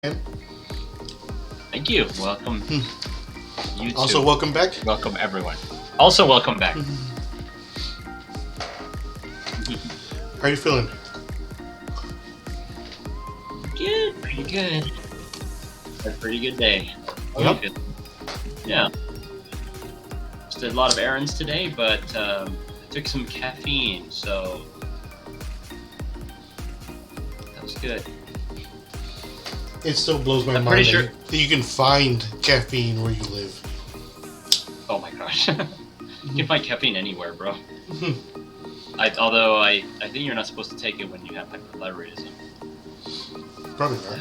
Thank you. Welcome. You too. Also, welcome back. Welcome everyone. Also, welcome back. How are you feeling? Good. Pretty good. Had a pretty good day. Yep. Good. Yeah. Just did a lot of errands today, but I took some caffeine, so that was good. It still blows my I'm mind pretty sure that you can find caffeine where you live. Oh my gosh. You can find caffeine anywhere, bro. Although I think you're not supposed to take it when you have hypothyroidism. Probably not.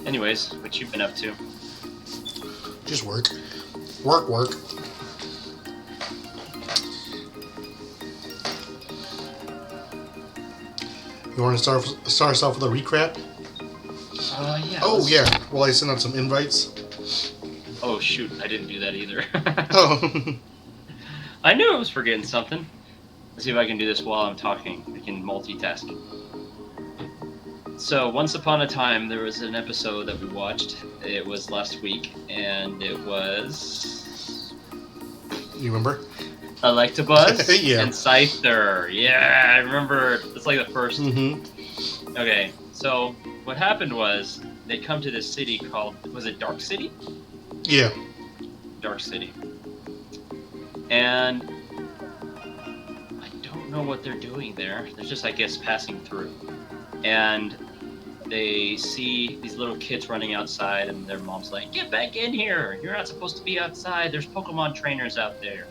Anyways, what you been up to? Just work. Work. You want to start us off with a recap? Yeah. Oh, yeah. Well, I sent out some invites. Oh, shoot. I didn't do that either. Oh. I knew I was forgetting something. Let's see if I can do this while I'm talking. I can multitask. So, once upon a time, there was an episode that we watched. It was last week, and it was... You remember? Electabuzz Yeah. and Scyther. Yeah, I remember. It's like the first. Mm-hmm. Okay, so what happened was they come to this city called... Was it Dark City? Yeah. Dark City. And I don't know what they're doing there. They're just, I guess, passing through. And they see these little kids running outside, and their mom's like, "Get back in here! You're not supposed to be outside. There's Pokemon trainers out there."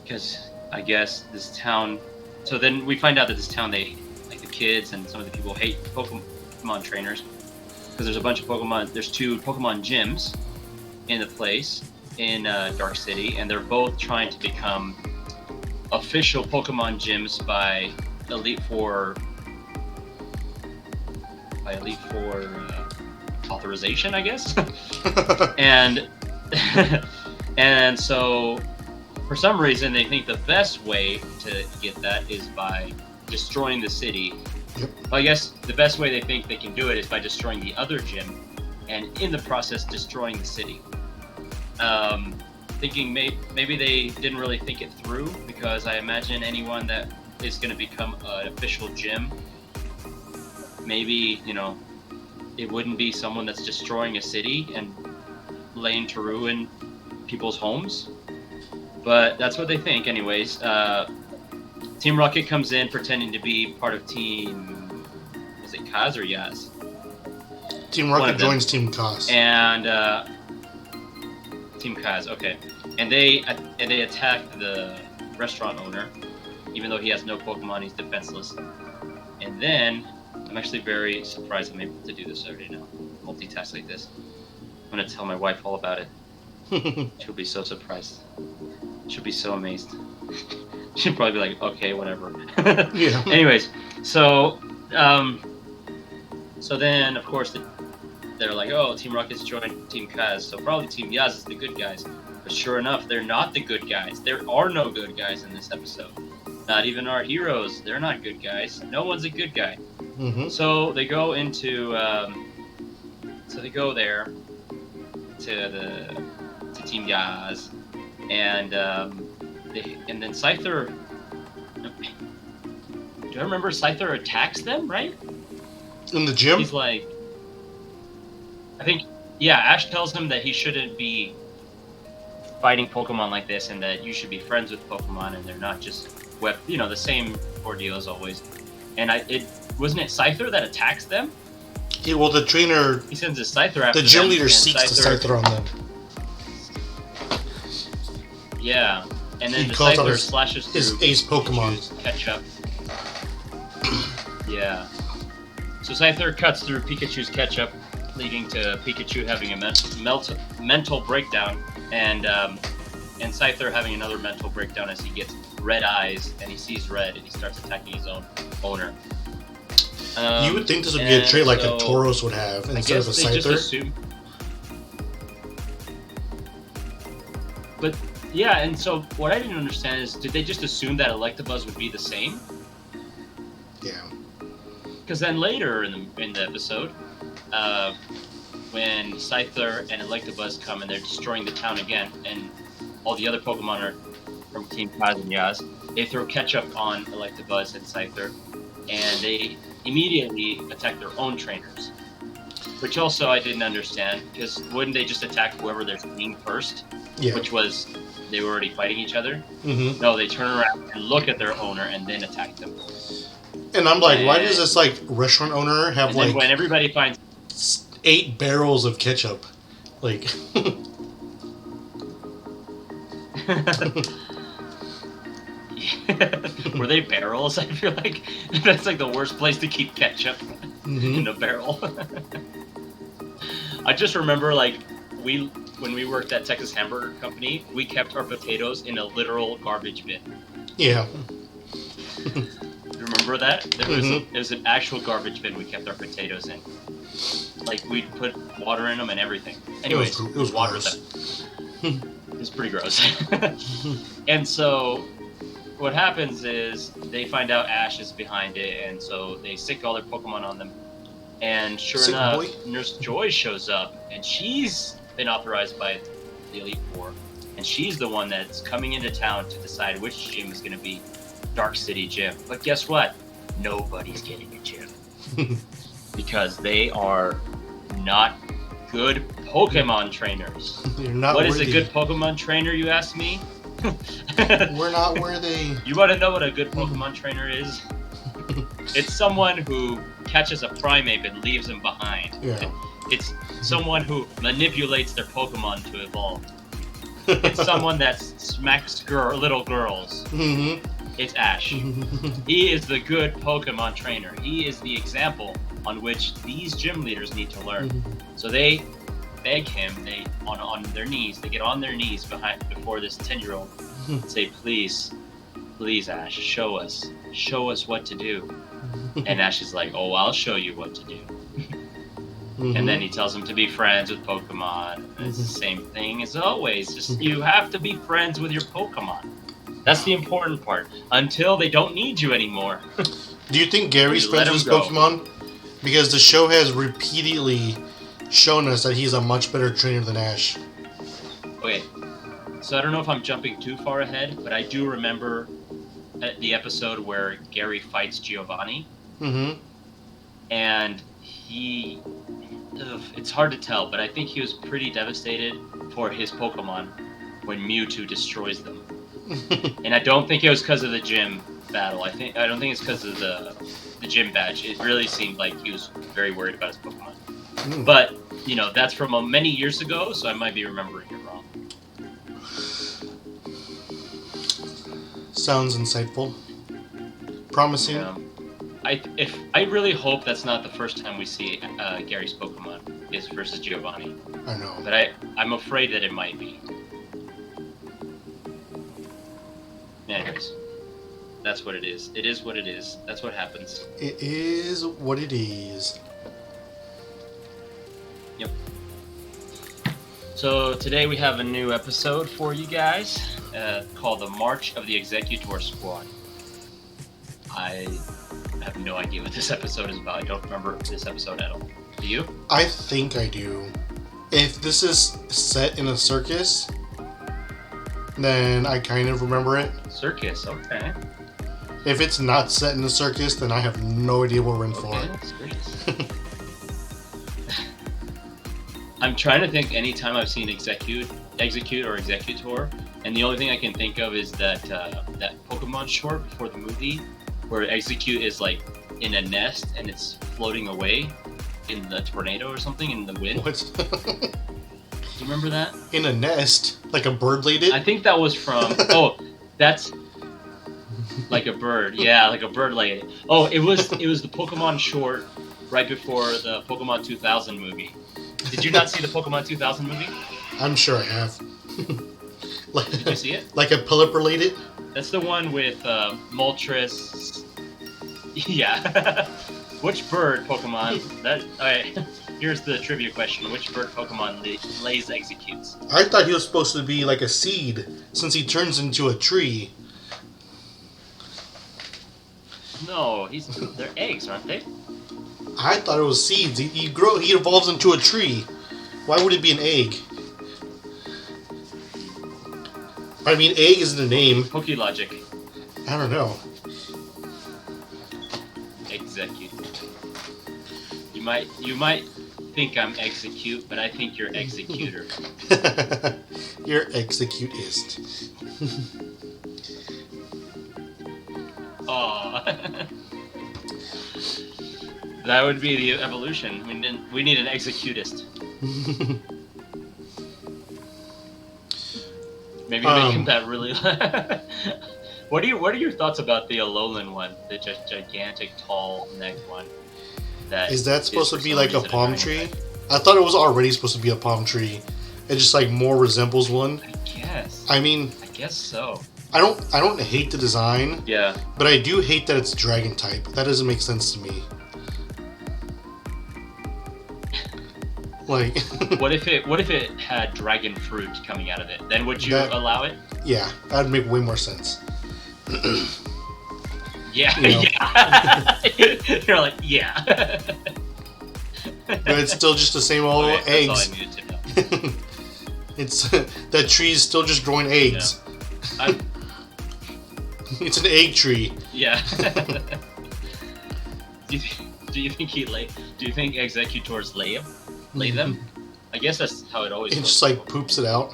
Because I guess this town... So then we find out that this town, they, like the kids and some of the people hate Pokemon trainers. Because there's a bunch of Pokemon... There's 2 Pokemon gyms in the place in Dark City, and they're both trying to become official Pokemon gyms by Elite Four authorization, I guess. and so for some reason they think the best way to get that is by destroying the city. Yep. Well, I guess the best way they think they can do it is by destroying the other gym, and in the process destroying the city. Thinking maybe they didn't really think it through, because I imagine anyone that is going to become an official gym, maybe, it wouldn't be someone that's destroying a city and laying to ruin people's homes. But that's what they think anyways. Team Rocket comes in pretending to be part of Team... Was it Kaz or Yaz? Team Rocket joins Team Kaz. And Team Kaz, okay. And they attack the restaurant owner, even though he has no Pokemon, he's defenseless. And then, I'm actually very surprised I'm able to do this every day now, multitask like this. I'm gonna tell my wife all about it. She'll be so surprised. She'll be so amazed. She'll probably be like, okay, whatever. Yeah. Anyways, so then, of course, they're like, oh, Team Rocket's joined Team Kaz, so probably Team Yaz is the good guys. But sure enough, they're not the good guys. There are no good guys in this episode. Not even our heroes. They're not good guys. No one's a good guy. Mm-hmm. So they go into... they go there to Team Yaz, and then Scyther... Do I remember Scyther attacks them, right? In the gym? He's like... I think... Yeah, Ash tells him that he shouldn't be fighting Pokemon like this, and that you should be friends with Pokemon, and they're not just... the same ordeal as always. And wasn't it Scyther that attacks them? Yeah, well, the trainer... He sends a Scyther after them. The gym leader seeks the Scyther on them. Yeah. And then He the calls out Scyther slashes through his ace Pokemon. Pikachu's ketchup. Yeah. So Scyther cuts through Pikachu's ketchup, leading to Pikachu having a mental breakdown, and Scyther having another mental breakdown as he gets red eyes, and he sees red, and he starts attacking his own owner. You would think this would be a trait like a Tauros would have instead of a Scyther. But yeah, and so what I didn't understand is, did they just assume that Electabuzz would be the same? Yeah. because then later in the episode, when Scyther and Electabuzz come and they're destroying the town again, and all the other Pokemon are from Team Kaz and Yaz, they throw ketchup on Electabuzz and Scyther, and they immediately attack their own trainers. Which also I didn't understand, because wouldn't they just attack whoever they're seeing first? Yeah. Which was, they were already fighting each other? Mm-hmm. No, they turn around and look at their owner and then attack them. And I'm like, why does this, like, restaurant owner have, like... when everybody finds... 8 barrels of ketchup. Like... Were they barrels? I feel like that's like the worst place to keep ketchup in a barrel. I just remember, like, when we worked at Texas Hamburger Company, we kept our potatoes in a literal garbage bin. Yeah. Remember that? There was an actual garbage bin we kept our potatoes in. Like, we'd put water in them and everything. Anyways, it was water gross. It was pretty gross. And so what happens is they find out Ash is behind it, and so they sick all their Pokemon on them. And sure enough, Nurse Joy shows up, and she's been authorized by the Elite Four, and she's the one that's coming into town to decide which gym is going to be Dark City Gym. But guess what? Nobody's getting a gym. Because they are not good Pokemon trainers. They're not What worthy. is a good Pokemon trainer, you ask me? We're not worthy. You want to know what a good Pokemon trainer is? It's someone who catches a Primeape and leaves him behind. Yeah. It's someone who manipulates their Pokemon to evolve. It's someone that smacks little girls. Mm-hmm. It's Ash. He is the good Pokemon trainer. He is the example on which these gym leaders need to learn. So they beg him, they on their knees, they get on their knees before this 10-year-old and say, please Ash, show us what to do. And Ash is like, oh, I'll show you what to do. And then he tells him to be friends with Pokemon. It's the same thing as always, just you have to be friends with your Pokemon. That's the important part, until they don't need you anymore. Do you think Gary's friends with Pokemon? Because the show has repeatedly shown us that he's a much better trainer than Ash. Okay, so I don't know if I'm jumping too far ahead, but I do remember the episode where Gary fights Giovanni. And it's hard to tell, but I think he was pretty devastated for his Pokemon when Mewtwo destroys them. And I don't think it was because of the gym battle. I don't think it's because of the gym badge. It really seemed like he was very worried about his Pokemon. But, you know, that's from many years ago, so I might be remembering it wrong. Sounds insightful. Promising. Yeah. I really hope that's not the first time we see Gary's Pokemon is versus Giovanni. I know. But I'm afraid that it might be. Anyways, that's what it is. It is what it is. That's what happens. It is what it is. Yep. So today we have a new episode for you guys called The March of the Exeggutor Squad. I have no idea what this episode is about. I don't remember this episode at all. Do you? I think I do. If this is set in a circus, then I kind of remember it. Circus, okay. If it's not set in a circus, then I have no idea what we're in for. That's great. I'm trying to think anytime I've seen Execute or Exeggutor, and the only thing I can think of is that that Pokemon short before the movie, where Execute is like in a nest and it's floating away in the tornado or something in the wind. What? Do you remember that? In a nest? Like a bird laid it? I think that was from... Oh, that's... Like a bird. Yeah, like a bird laid it. Oh, it was the Pokemon short right before the Pokemon 2000 movie. Did you not see the Pokemon 2000 movie? I'm sure I have. Did you see it? Like a Pelipper laid it? That's the one with Moltres. Yeah. Which bird Pokemon? Alright, here's the trivia question. Which bird Pokemon lays executes? I thought he was supposed to be like a seed, since he turns into a tree. No, they're eggs, aren't they? I thought it was seeds. He evolves into a tree. Why would it be an egg? I mean, egg isn't a name. Poke logic. I don't know. Execute. You might think I'm execute, but I think you're executor. You're executist. Aw. That would be the evolution. We need an executist. Maybe make him that really. What are your thoughts about the Alolan one, the gigantic, tall neck one? Is that supposed to be like a palm tree? I thought it was already supposed to be a palm tree. It just like more resembles one. I guess. I mean, I guess so. I don't hate the design. Yeah. But I do hate that it's dragon type. That doesn't make sense to me. Like. What if it had dragon fruit coming out of it? Then would you allow it? Yeah, that would make way more sense. Yeah, you know. yeah. You're like, yeah. But it's still just the same old eggs. That's all I needed to know. It's that tree is still just growing eggs. Yeah. It's an egg tree. Yeah. Do you think Do you think executors lay them? I guess that's how it always. It goes. just like poops it out.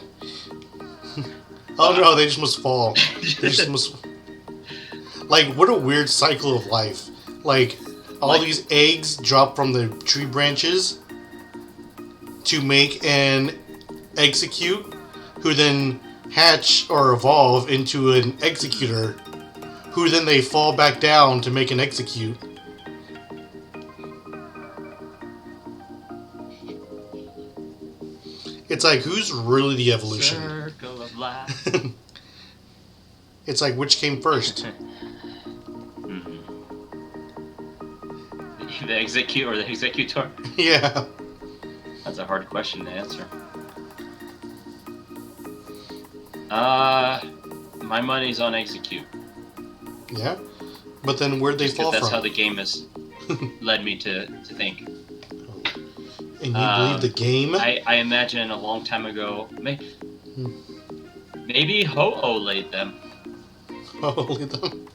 Oh no, they just must fall. They just must. Like, what a weird cycle of life. Like, all these eggs drop from the tree branches to make an execute, who then hatch or evolve into an executor, who then they fall back down to make an execute. It's like, who's really the evolution? Circle of life. It's like, which came first? The execute or the executor? Yeah. That's a hard question to answer. My money's on execute. Yeah? But then where'd they fall from? That's how the game has led me to think. And you believe the game? I imagine a long time ago, maybe Ho-Oh laid them. Ho-Oh laid them?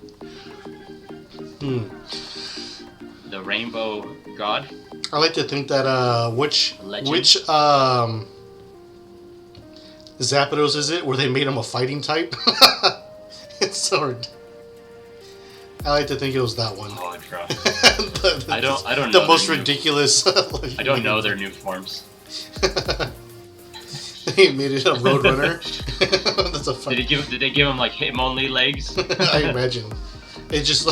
The rainbow god? I like to think that, which Zapdos is it, where they made him a fighting type? It's so... I like to think it was that one. Oh, I try. I don't the know. most ridiculous... I don't know their new forms. They made it a Roadrunner. That's a fun... Did they give him like him-only legs? I imagine. It just...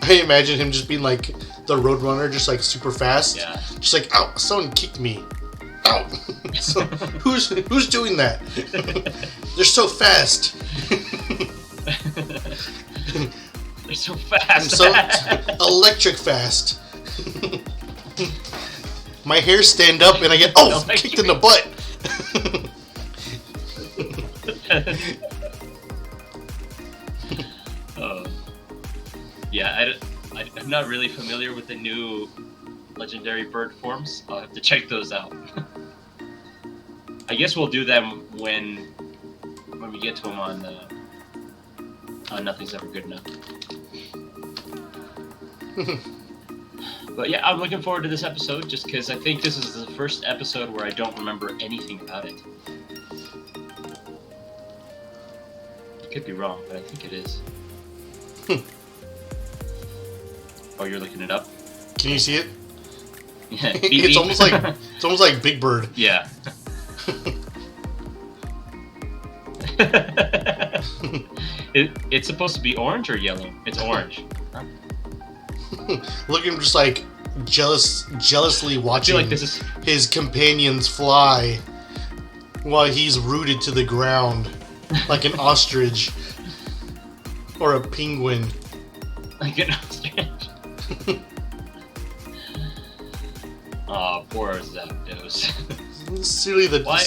I imagine him just being like the Roadrunner, just like super fast. Yeah. Just like, ow, someone kicked me. Ow. So, who's doing that? They're so fast. They're so fast. So electric fast. My hairs stand up and I get kicked in the butt. Yeah, I'm not really familiar with the new legendary bird forms. I'll have to check those out. I guess we'll do them when we get to them on Nothing's Ever Good Enough. But yeah, I'm looking forward to this episode just because I think this is the first episode where I don't remember anything about it. I could be wrong, but I think it is. Oh, you're looking it up? Can you see it? Yeah, it's almost like Big Bird. Yeah. It's supposed to be orange or yellow? It's orange. Huh? Look at him just like jealously watching like this is... his companions fly while he's rooted to the ground like an ostrich or a penguin. Like an ostrich. Aw, poor Zapdos. Seriously, why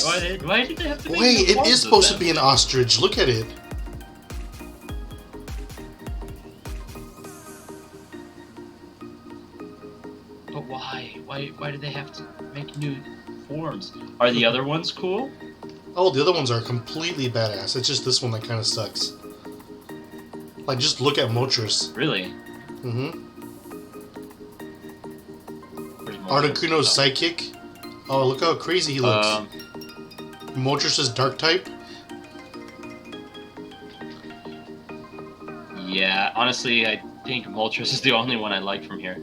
did they have to make Wait, it is supposed to them? be an ostrich. Look at it. But why? Why do they have to make new forms? Are the other ones cool? Oh, the other ones are completely badass. It's just this one that kind of sucks. Like, just look at Moltres. Really? Mm-hmm. Where's Moltres? Articuno's Psychic. Oh, look how crazy he looks. Moltres is Dark type. Yeah, honestly, I think Moltres is the only one I like from here.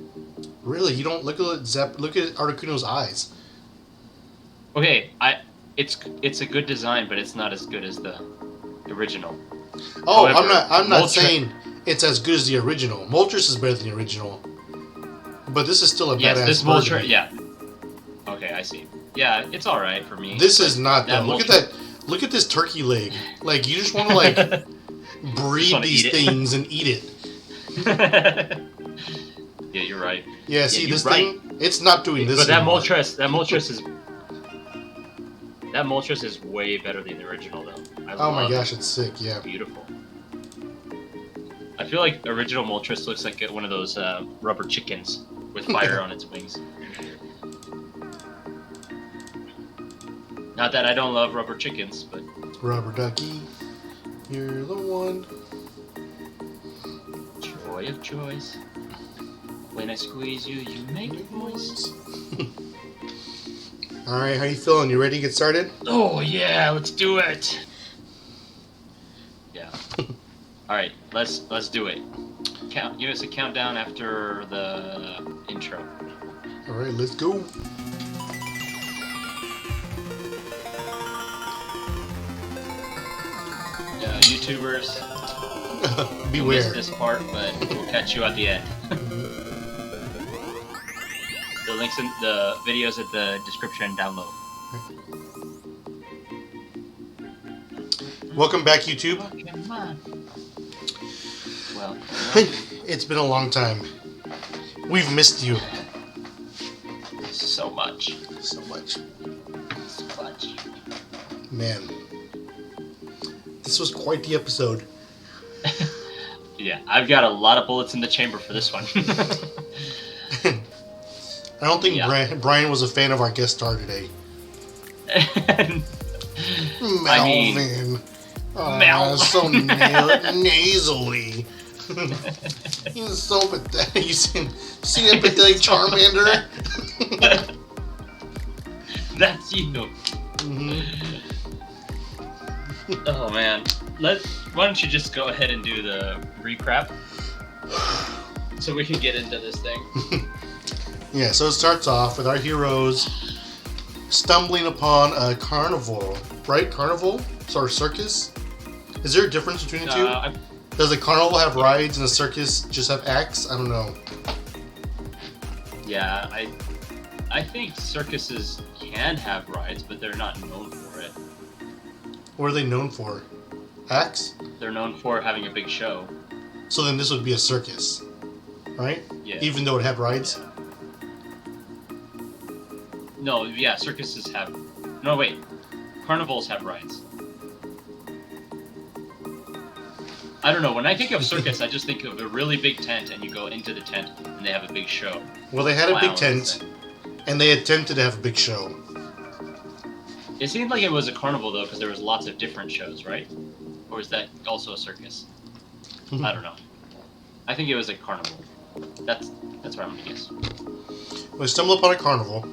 Really? You don't look at look at Articuno's eyes. Okay, it's a good design, but it's not as good as the original. Oh, However, I'm not Moltres- saying it's as good as the original. Moltres is better than the original. But this is still a Yes, badass this version. Moltres, yeah. Okay, I see. Yeah, it's all right for me. This is not that though. Look at that. Look at this turkey leg. Like, you just want to like breed wanna these eat it. things and eat it. Yeah, you're right. Yeah, see you're this right. thing? It's not doing this. But that anymore. Moltres is way better than the original though. Oh my gosh, it's sick. Yeah. Beautiful. I feel like original Moltres looks like one of those rubber chickens with fire on its wings. Not that I don't love rubber chickens, but Rubber ducky, you're the one. joy of choice. When I squeeze you, you make it moist. All right, how you feeling? You ready to get started? Oh yeah, let's do it. Yeah. All right, let's do it. Give us a countdown after the intro. All right, let's go. YouTubers, you'll miss Beware. this part, but we'll catch you at the end. The links in the videos at the description down below. Welcome back, YouTube. Pokémon. Well, It's been a long time. We've missed you so much. so much. So much. Man, this was quite the episode. Yeah, I've got a lot of bullets in the chamber for this one. I don't think Yeah. Brian was a fan of our guest star today. Melvin. I mean, Mel. So nasally. He's so pathetic. You seen that pathetic Charmander? That's you. Mm-hmm. Oh man, why don't you just go ahead and do the recap, so we can get into this thing. Yeah, so it starts off with our heroes stumbling upon a carnival, right? Carnival? Or circus? Is there a difference between the two? Does a carnival have rides and a circus just have acts? I don't know. Yeah, I think circuses can have rides, but they're not known for it. What are they known for? Acts? They're known for having a big show. So then this would be a circus, right? Yeah. Even though it had rides? No, yeah, circuses have. No, wait. Carnivals have rides. I don't know. When I think of circus, I just think of a really big tent, and you go into the tent, and they have a big show. Well, they had a big Clowns tent, and they attempted to have a big show. It seemed like it was a carnival though, because there was lots of different shows, right? Or is that also a circus? I don't know. I think it was a carnival. That's what I'm gonna guess. We stumble upon a carnival.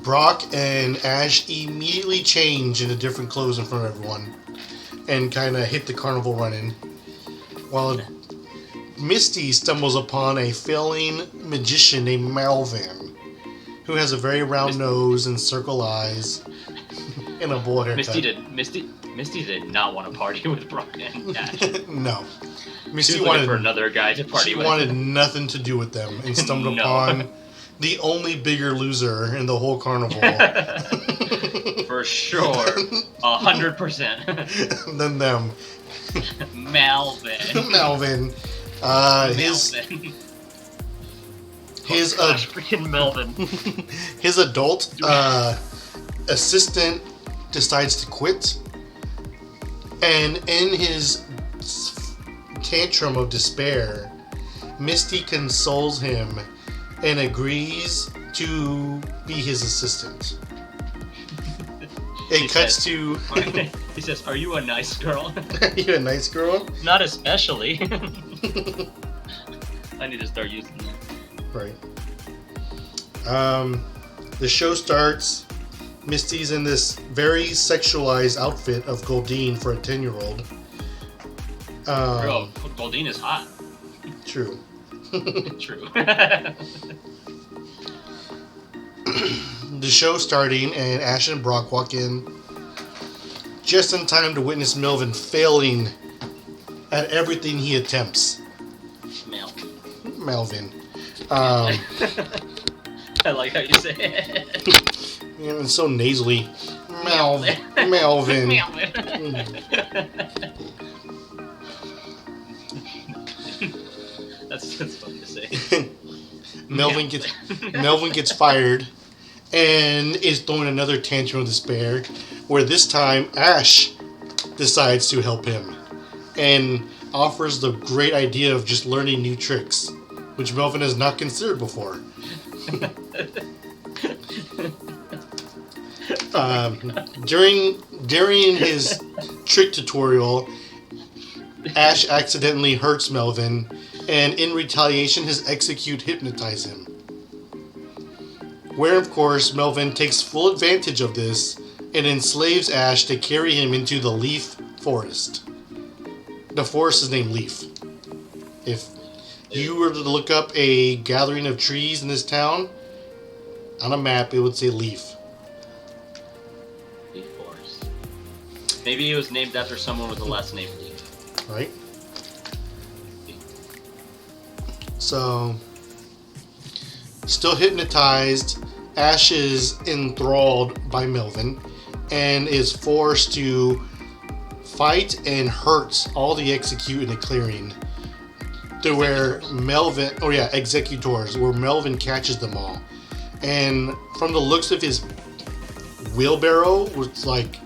Brock and Ash immediately change into different clothes in front of everyone and kind of hit the carnival running. While Misty stumbles upon a failing magician named Melvin, who has a very round nose and circle eyes and a bowl haircut. Misty did not want to party with Brock and Ash. No. She Misty was looking for another guy to party She with. wanted nothing to do with them and stumbled No. upon the only bigger loser in the whole carnival. For sure. 100%. Than them. Melvin. Melvin. His Gosh, freaking Melvin. his adult assistant decides to quit, and in his tantrum of despair, Misty consoles him and agrees to be his assistant. It cuts to... He says, "Are you a nice girl?" You a nice girl? Not especially. I need to start using that. Right. The show starts. Misty's in this very sexualized outfit of Goldeen for a 10-year-old. Bro, Goldeen is hot. True. True. The show starting, and Ash and Brock walk in just in time to witness Melvin failing at everything he attempts. Melvin. I like how you say it. Yeah, it's so nasally. Melvin. That's funny to say. Melvin gets fired and is throwing another tantrum of despair, where this time Ash decides to help him and offers the great idea of just learning new tricks, which Melvin has not considered before. During his trick tutorial, Ash accidentally hurts Melvin, and in retaliation, his Exeggutor hypnotize him. Where, of course, Melvin takes full advantage of this and enslaves Ash to carry him into the Leaf Forest. The forest is named Leaf. If you were to look up a gathering of trees in this town, on a map, it would say Leaf. Leaf Forest. Maybe it was named after someone with the last name Leaf. Right? So, still hypnotized, Ash is enthralled by Melvin and is forced to fight and hurt all the Exeggutor in the clearing to where Melvin, Exeggutors, where Melvin catches them all. And from the looks of his wheelbarrow, it's like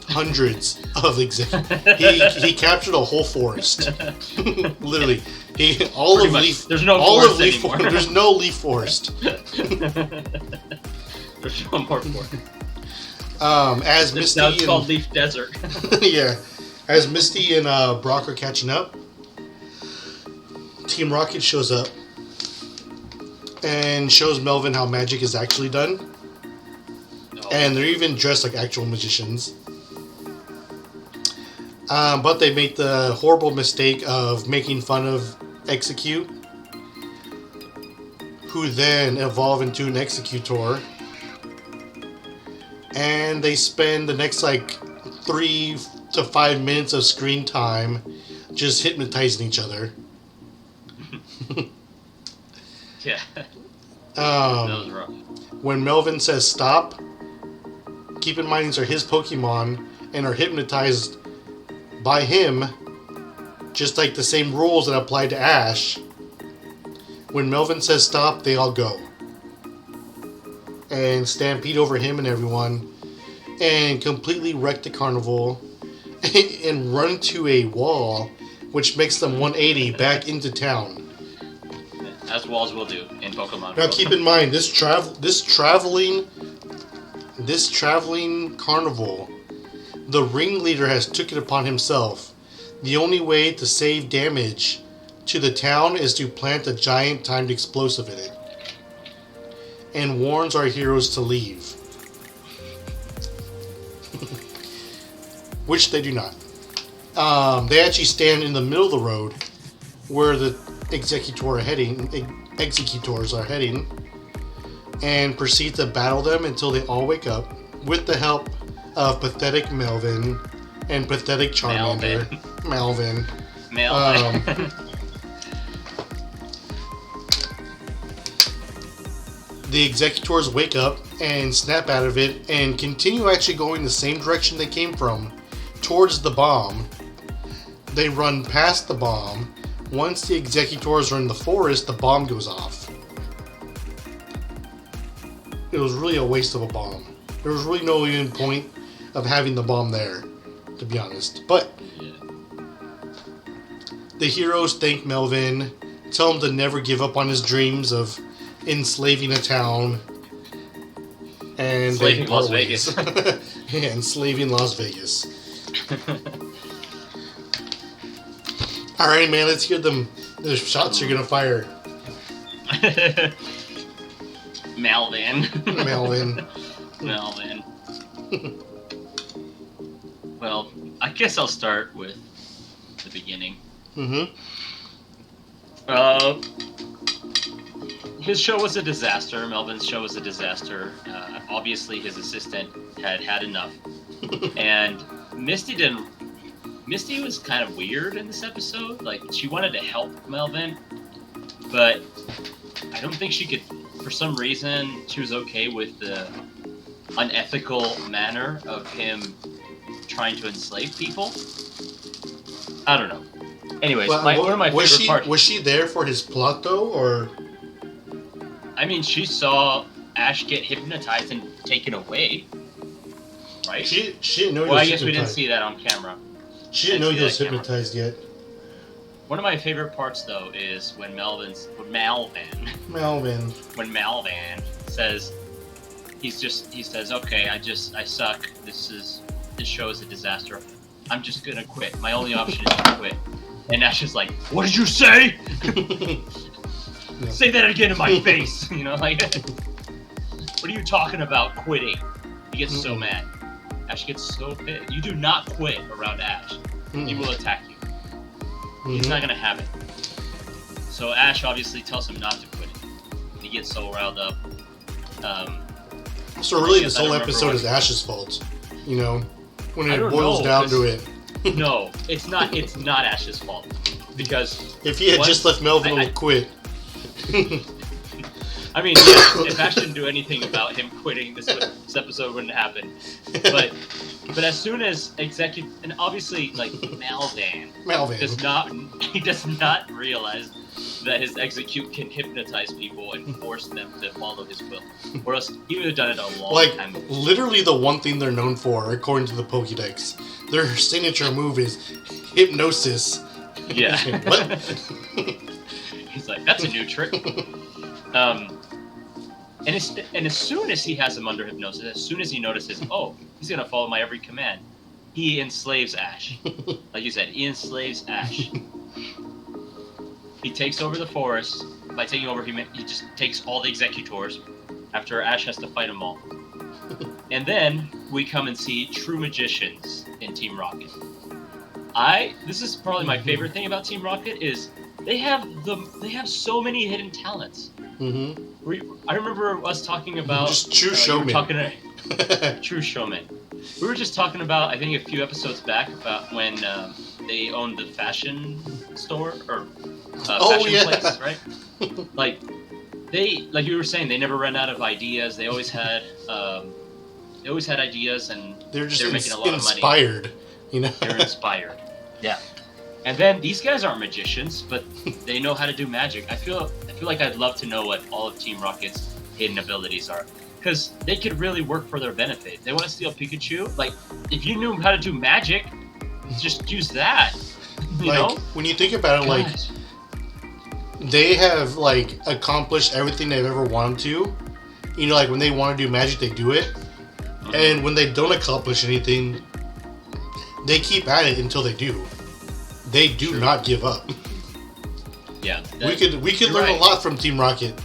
hundreds of Exeggutors. He captured a whole forest. Literally. There's no forest anymore. There's no Leaf Forest. There's no more forest. As Misty now it's called Leaf Desert. Yeah. As Misty and Brock are catching up, Team Rocket shows up and shows Melvin how magic is actually done. Oh. And they're even dressed like actual magicians. But they make the horrible mistake of making fun of Exeggutor, who then evolve into an Exeggutor. And they spend the next 3 to 5 minutes of screen time just hypnotizing each other. Yeah. That was rough. When Melvin says stop, keep in mind these are his Pokemon and are hypnotized by him, just like the same rules that apply to Ash. When Melvin says stop, they all go and stampede over him and everyone and completely wreck the carnival and run to a wall, which makes them 180 back into town. As walls will do in Pokemon. Now keep in mind, this traveling carnival, the ringleader has took it upon himself. The only way to save damage to the town is to plant a giant timed explosive in it, and warns our heroes to leave. Which they do not. They actually stand in the middle of the road where the Exeggutors are heading, and proceed to battle them until they all wake up with the help of pathetic Melvin and pathetic Charmander. Melvin. The Exeggutors wake up and snap out of it and continue actually going the same direction they came from, towards the bomb. They run past the bomb. Once the Exeggutors are in the forest, the bomb goes off. It was really a waste of a bomb. There was really no even point of having the bomb there, to be honest. But the heroes thank Melvin, tell him to never give up on his dreams of enslaving a town. And Enslaving Las ways. Vegas. Yeah, enslaving Las Vegas. Alright, man, let's hear them. The shots you're gonna fire. Melvin. Melvin. Well, I guess I'll start with the beginning. Mm-hmm. His show was a disaster. Melvin's show was a disaster. Obviously, his assistant had enough. And Misty was kind of weird in this episode. Like, she wanted to help Melvin, but I don't think she could. For some reason, she was okay with the unethical manner of him trying to enslave people. I don't know. Anyways, one of my favorite parts. Was she there for his plot though, or? I mean, she saw Ash get hypnotized and taken away, right? She didn't know. Well, I guess we didn't see that on camera. She didn't know he was hypnotized yet. One of my favorite parts though is when Melvin says he says, "Okay, I suck. This show is a disaster. I'm just gonna quit. My only option is to quit." And Ash is like, "What did you say? Yeah. Say that again in my face." You know, like, what are you talking about quitting? He gets so mad. Ash gets so pissed. You do not quit around Ash. He will attack you. He's not gonna have it. So Ash obviously tells him not to quit it. He gets so riled up. So really, this whole episode is Ash's fault. You know, when it boils down to it. No, it's not. It's not Ash's fault, because if he had just left Melvin to quit. I mean, yeah, if Ash didn't do anything about him quitting, this episode wouldn't happen. But as soon as Exeggutor, and obviously, like, Melvin does not realize that his Exeggutor can hypnotize people and force them to follow his will, or else he would have done it a long time ago. Literally the one thing they're known for, according to the Pokédex, their signature move is hypnosis. Yeah. What? He's like, that's a new trick. And as soon as he has him under hypnosis, as soon as he notices, oh, he's gonna follow my every command, he enslaves Ash. Like you said, he enslaves Ash. He takes over the forest. By taking over, he just takes all the Exeggutors after Ash has to fight them all. And then we come and see true magicians in Team Rocket. This is probably my favorite thing about Team Rocket is they have so many hidden talents. I remember us talking about just true showmen. True showmen. We were just talking about, I think a few episodes back, about when they owned the fashion store or fashion place, right? Like you were saying, they never ran out of ideas. They always had ideas, and they're making a lot inspired, of money. You know, they're inspired. Yeah. And then these guys aren't magicians, but they know how to do magic. I feel like I'd love to know what all of Team Rocket's hidden abilities are, because they could really work for their benefit. They want to steal Pikachu. Like, if you knew how to do magic, just use that. You know? When you think about it, like, they have like accomplished everything they've ever wanted to. You know, like when they want to do magic, they do it, and when they don't accomplish anything, they keep at it until they do. They do not give up. Yeah, we could learn a lot from Team Rocket.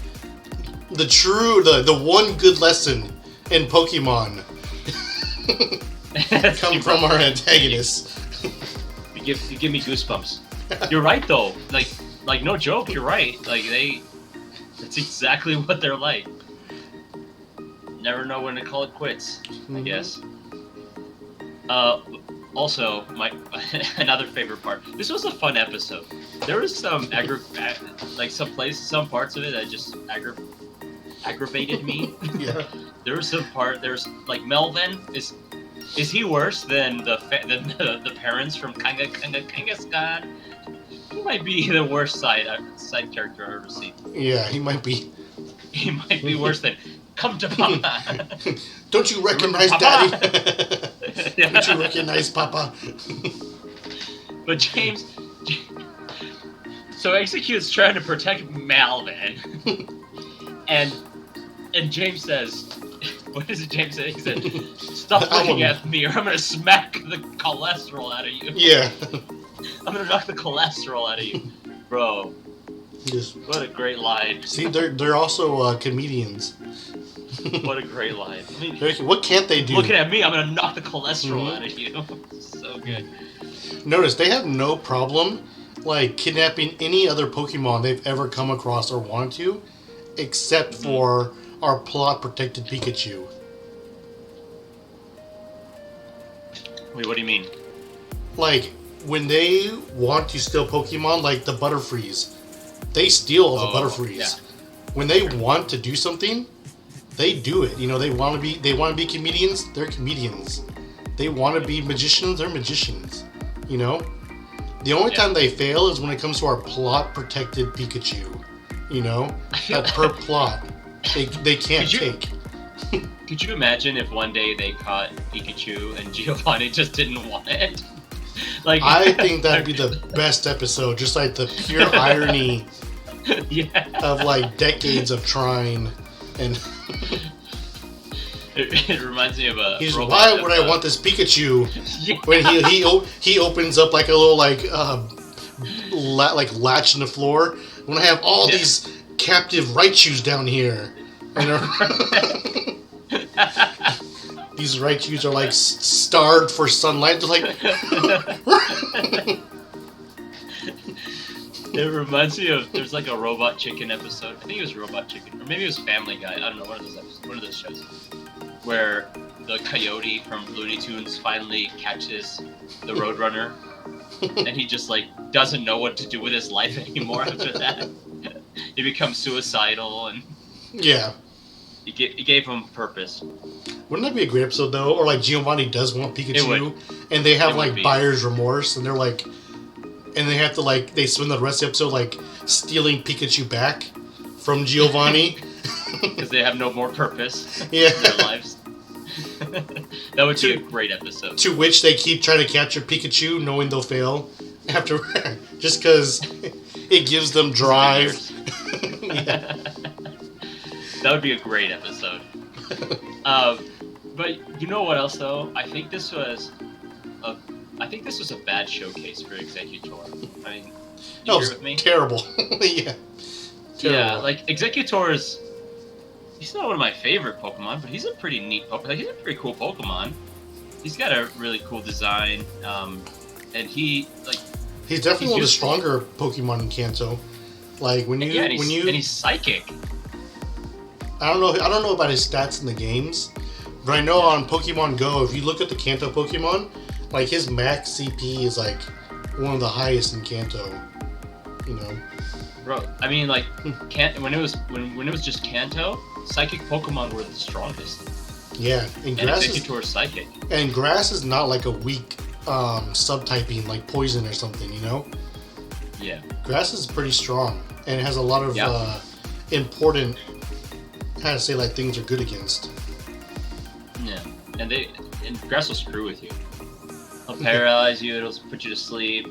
The one good lesson in Pokemon come from our antagonists. You give me goosebumps. You're right though. Like no joke. You're right. Like that's exactly what they're like. Never know when to call it quits. I guess. Also, another favorite part. This was a fun episode. There was some some parts of it that just aggravated me. Yeah. There's like Melvin is he worse than the parents from Kangaskhan? He might be the worst side character I've ever seen. Yeah, he might be. He might be worse than come to Papa. Don't you recognize Daddy? Don't you recognize Papa? But James So Execute's trying to protect Malvin, and James says, "What does James say?" He said, "Stop looking at me, or I'm gonna smack the cholesterol out of you." Yeah. I'm gonna knock the cholesterol out of you, bro. Just, what a great line. See, they're also comedians. What a great line. I mean, what can't they do? Looking at me, I'm gonna knock the cholesterol out of you. So good. Notice they have no problem like kidnapping any other Pokemon they've ever come across or wanted to, except for our plot protected Pikachu. Wait, what do you mean? Like when they want to steal Pokemon, like the Butterfrees, they steal all the Butterfrees. Yeah. When they want to do something, they do it. You know, they want to be comedians, they're comedians. They want to be magicians, they're magicians. You know? The only time they fail is when it comes to our plot protected Pikachu. You know? That per plot. They can't take. Could you imagine if one day they caught Pikachu and Giovanni just didn't want it? Like I think that'd be the best episode, just like the pure irony of like decades of trying and it reminds me of a why would I want this Pikachu when he opens up like a little like latch in the floor when I have all these captive Raichus down here and these Raichus are like starved for sunlight. They're like it reminds me of there's like a Robot Chicken episode. I think it was Robot Chicken, or maybe it was Family Guy. I don't know, one of those shows where the coyote from Looney Tunes finally catches the Roadrunner, and he just like doesn't know what to do with his life anymore after that. He becomes suicidal, and he gave him purpose. Wouldn't that be a great episode though? Or like Giovanni does want Pikachu, and they have like buyer's remorse, and they're like. And they have to like they spend the rest of the episode like stealing Pikachu back from Giovanni because they have no more purpose in their lives. That would be a great episode. To which they keep trying to capture Pikachu, knowing they'll fail after just because it gives them drive. That would be a great episode. But you know what else though? I think this was a bad showcase for Exeggutor. I mean, you agree with me? Terrible. Yeah. Terrible. Yeah, like Exeggutor he's not one of my favorite Pokemon, but he's a pretty neat Pokemon. Like, he's a pretty cool Pokemon. He's got a really cool design, and he's definitely one of the stronger Pokemon in Kanto. Like and he's psychic. I don't know about his stats in the games, but I know on Pokemon Go, if you look at the Kanto Pokemon, like his max CP is like one of the highest in Kanto. You know, bro. I mean, like when it was just Kanto, psychic Pokemon were the strongest. Yeah, and Grass Exeggutor is psychic. And Grass is not like a weak subtyping like Poison or something. You know. Yeah. Grass is pretty strong and it has a lot of important. How to say like things are good against. Yeah, and Grass will screw with you. It'll paralyze you. It'll put you to sleep.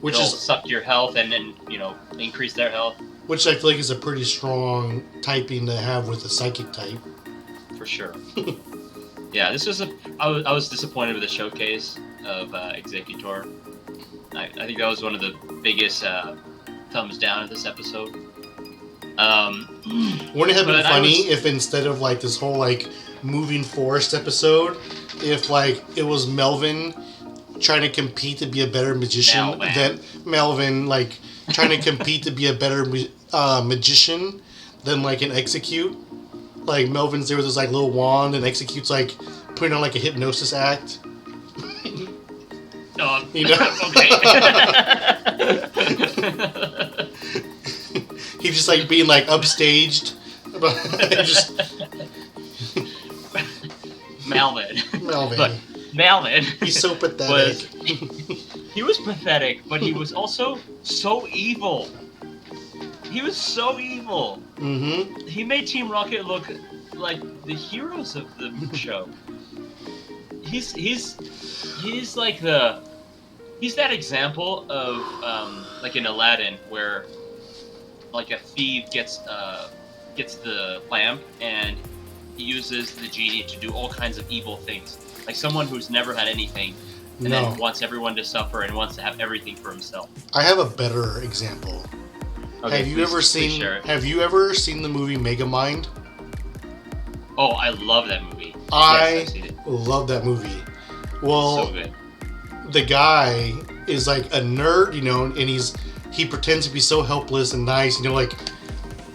It'll suck your health and then increase their health. Which I feel like is a pretty strong typing to have with a psychic type. For sure. Yeah, this was I was disappointed with the showcase of Exeggutor. I think that was one of the biggest thumbs down of this episode. Wouldn't it have been funny if instead of like this whole like moving forest episode, if like it was Melvin trying to compete to be a better magician than Melvin like trying to compete to be a better magician than like an Exeggcute. Like Melvin's there with his like little wand and Exeggute's like putting on like a hypnosis act. No, you know? Okay. He's just like being like upstaged. Just Melvin. Look, Melvin. He's so pathetic. He was pathetic, but he was also so evil. He was so evil. Mm-hmm. He made Team Rocket look like the heroes of the show. He's like the he's that example of like in Aladdin where like a thief gets the lamp and he uses the genie to do all kinds of evil things. Like someone who's never had anything and No, then wants everyone to suffer and wants to have everything for himself. I have a better example. Okay, Have you ever seen the movie Megamind? Oh, I love that movie. Yes, I I've seen it. love that movie. So Well, good. the guy is like a nerd, you know, and he pretends to be so helpless and nice, you know, like,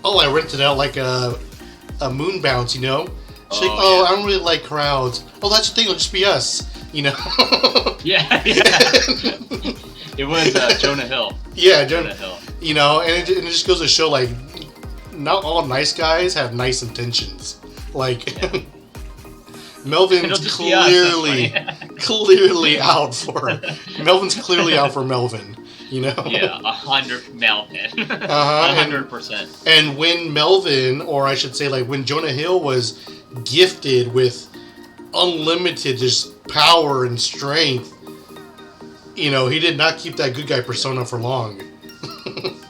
oh, I rented out like a moon bounce, you know. She's like, oh, Yeah. I don't really like crowds. Oh, that's the thing. It'll just be us, you know. Yeah. It was Jonah Hill. Yeah, Jonah Hill. you know, and it just goes to show like not all nice guys have nice intentions. Like Yeah. Melvin's It'll just be us, that's clearly out for Melvin's clearly out for Melvin. You know. Yeah, 100 Melvin. Uh-huh, 100%. And when Melvin, or I should say, like when Jonah Hill was gifted with unlimited just power and strength, you know, he did not keep that good guy persona for long.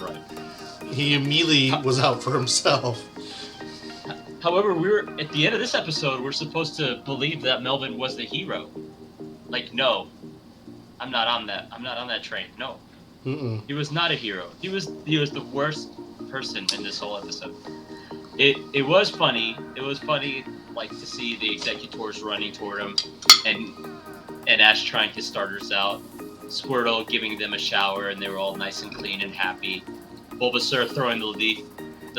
Right. He immediately was out for himself. However, we're at the end of this episode. We're supposed to believe that Melvin was the hero. Like, no, I'm not on that train. No, Mm-mm. he was not a hero. He was the worst person in this whole episode. It was funny. It was funny, like to see the executors running toward him, and Ash trying to start us out. Squirtle giving them a shower, and they were all nice and clean and happy. Bulbasaur throwing the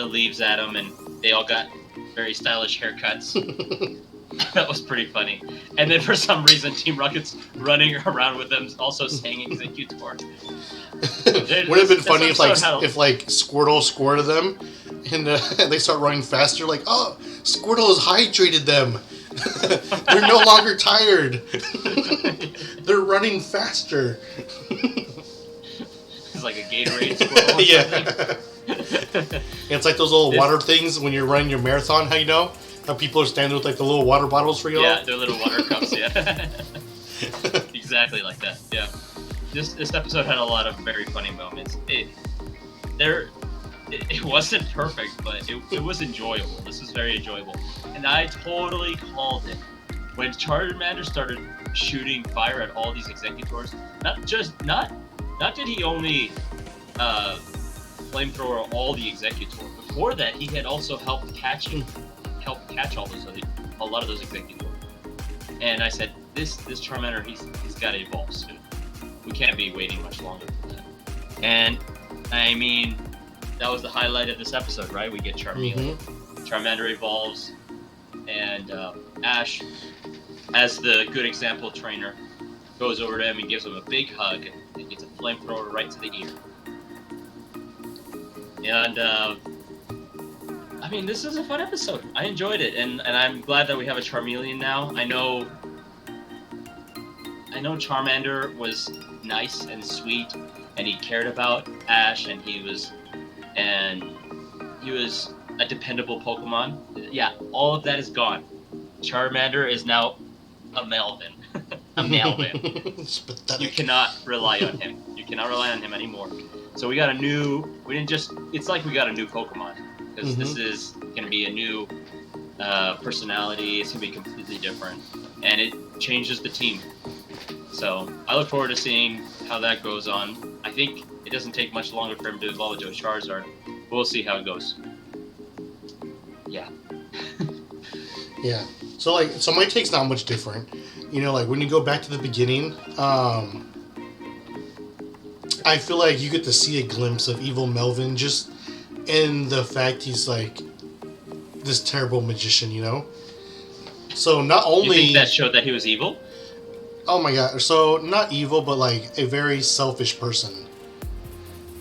leaves at them, and they all got very stylish haircuts. That was pretty funny. And then for some reason, Team Rocket's running around with them, also saying Exeggutor. Would have been funny if Squirtle squirted them, and they start running faster. Like, oh, Squirtle has hydrated them. They're no longer tired. They're running faster. It's like a Gatorade Squirtle. Or Yeah. It's like those little water things when you're running your marathon. How you know? How people are standing with like the little water bottles for you. Yeah, they're little water cups. Yeah. Exactly like that. Yeah. This episode had a lot of very funny moments. It wasn't perfect, but it was enjoyable. This was very enjoyable, and I totally called it when Charmander started shooting fire at all these executors. Not did he only flamethrower all the executors. Before that, he had also helped catch all a lot of those executors. And I said, this Charmander, he's got to evolve soon. We can't be waiting much longer for that. And I mean, that was the highlight of this episode, right? We get Charmeleon. Mm-hmm. Charmander evolves, and Ash, as the good example trainer, goes over to him and gives him a big hug and gets a flamethrower right to the ear. And I mean, this is a fun episode. I enjoyed it, and I'm glad that we have a Charmeleon now. I know Charmander was nice and sweet, and he cared about Ash, and he was a dependable Pokemon. Yeah, all of that is gone. Charmander is now a Melvin. A Melvin. It's pathetic. You cannot rely on him. You cannot rely on him anymore. So we got a new. It's like we got a new Pokemon, because this is going to be a new personality. It's going to be completely different, and it changes the team. So I look forward to seeing how that goes on. I think it doesn't take much longer for him to evolve into a Charizard. We'll see how it goes. Yeah. Yeah. So my take's not much different. You know, like when you go back to the beginning, I feel like you get to see a glimpse of evil Melvin just in the fact he's like this terrible magician, you know? So not only... You think that showed that he was evil? Oh my god. So not evil, but like a very selfish person.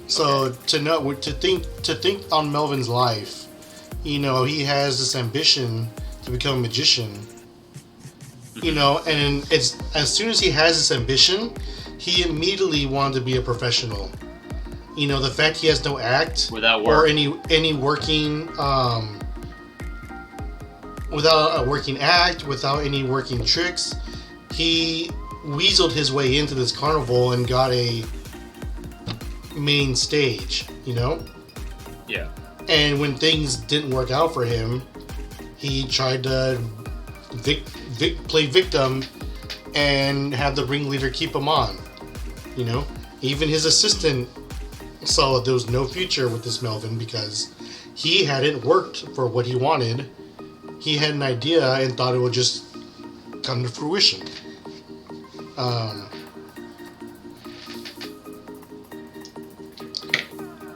So Okay. to think on Melvin's life, you know, he has this ambition to become a magician. You know, and it's as soon as he has this ambition, he immediately wanted to be a professional. You know, the fact he has no act Without work. or any working without a working act, without any working tricks, he weaseled his way into this carnival and got a main stage, you know? Yeah. And when things didn't work out for him, he tried to play victim and have the ringleader keep him on, you know? Even his assistant saw that there was no future with this Melvin because he hadn't worked for what he wanted. He had an idea and thought it would just come to fruition.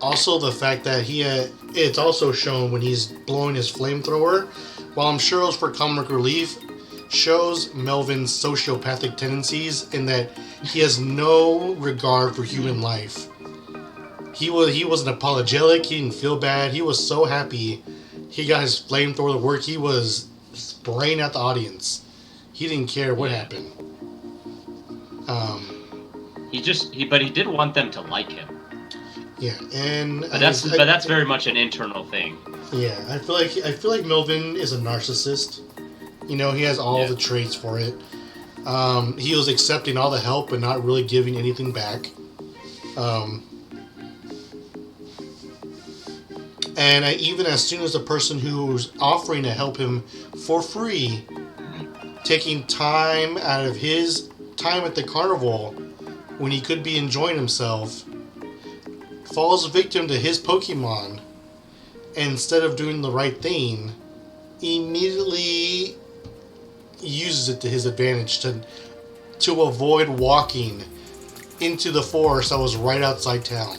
Also, the fact that it's also shown when he's blowing his flamethrower, while I'm sure it was for comic relief, shows Melvin's sociopathic tendencies in that he has no regard for human life. He wasn't apologetic, he didn't feel bad, he was so happy he got his flamethrower to work, he was spraying at the audience. He didn't care what happened. But he did want them to like him. Yeah, and but that's very much an internal thing. Yeah, I feel like Melvin is a narcissist. You know, he has all the traits for it. He was accepting all the help and not really giving anything back. And even as soon as the person who's offering to help him for free, taking time out of his time at the carnival when he could be enjoying himself, falls victim to his Pokemon, and instead of doing the right thing, immediately uses it to his advantage to avoid walking into the forest that was right outside town.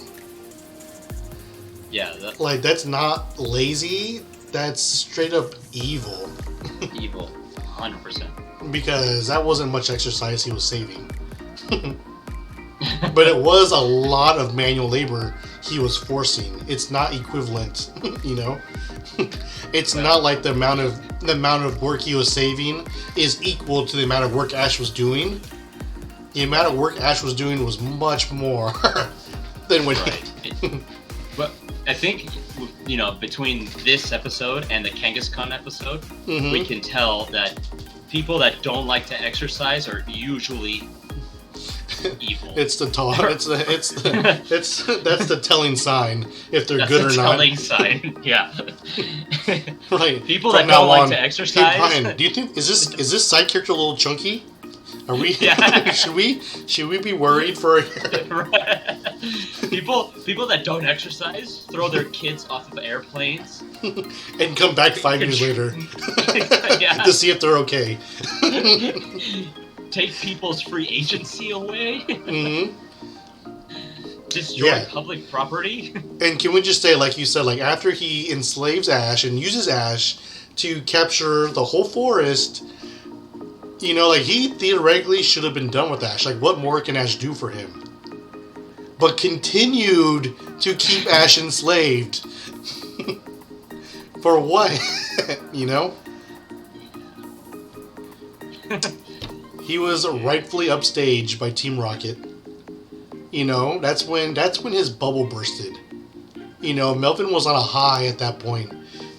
Yeah, that's not lazy. That's straight up evil. Evil, 100%. Because that wasn't much exercise he was saving. But it was a lot of manual labor he was forcing. It's not equivalent, you know. It's not like the amount of work he was saving is equal to the amount of work Ash was doing. The amount of work Ash was doing was much more than when he... But I think, you know, between this episode and the Kangaskhan episode, we can tell that people that don't like to exercise are usually evil. That's the telling sign if they're good or not. Telling sign, yeah. Right. People that don't like to exercise. Hey Brian, do you think is this side character a little chunky? Are we? Yeah. should we be worried for? People that don't exercise throw their kids off of airplanes and come back 5 years later to see if they're okay. Take people's free agency away. Destroy public property. And can we just say, like you said, like after he enslaves Ash and uses Ash to capture the whole forest, you know, like he theoretically should have been done with Ash. Like, what more can Ash do for him? But continued to keep Ash enslaved. For what? You know? He was rightfully upstaged by Team Rocket. You know, that's when his bubble bursted. You know, Melvin was on a high at that point.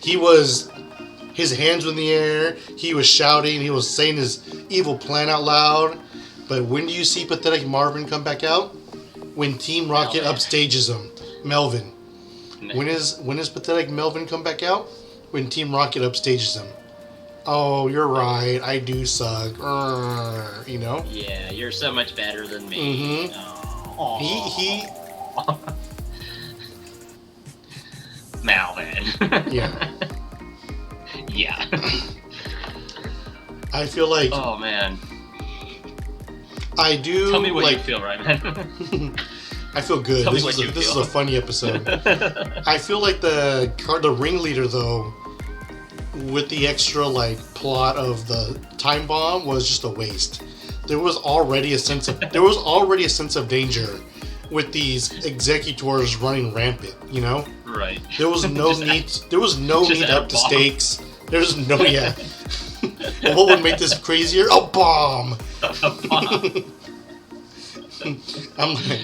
His hands were in the air, he was shouting, he was saying his evil plan out loud. But when do you see Pathetic Marvin come back out? When Team Rocket upstages him. Melvin. When is Pathetic Melvin come back out? When Team Rocket upstages him. Oh, you're right, I do suck. You know? Yeah, you're so much better than me. Oh. He Melvin. Yeah. Yeah. I feel like... Oh, man. I do... Tell me what you feel, right, man? I feel good. This is a funny episode. I feel like the ringleader, though, with the extra, like, plot of the time bomb was just a waste. There was already a sense of danger with these executors running rampant, you know? Right. There was no need to up the stakes. There's no what would make this crazier? A bomb. A bomb. I'm like,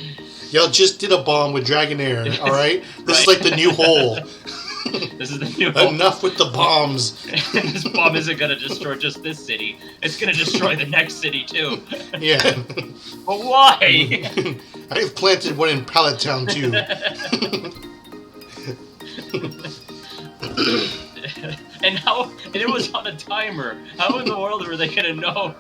y'all just did a bomb with Dragonair, all right? This is like the new hole. This is the new hope. Enough with the bombs. This bomb isn't gonna destroy just this city. It's gonna destroy the next city too. Yeah. But why? I've planted one in Pallet Town too. And it was on a timer. How in the world were they gonna know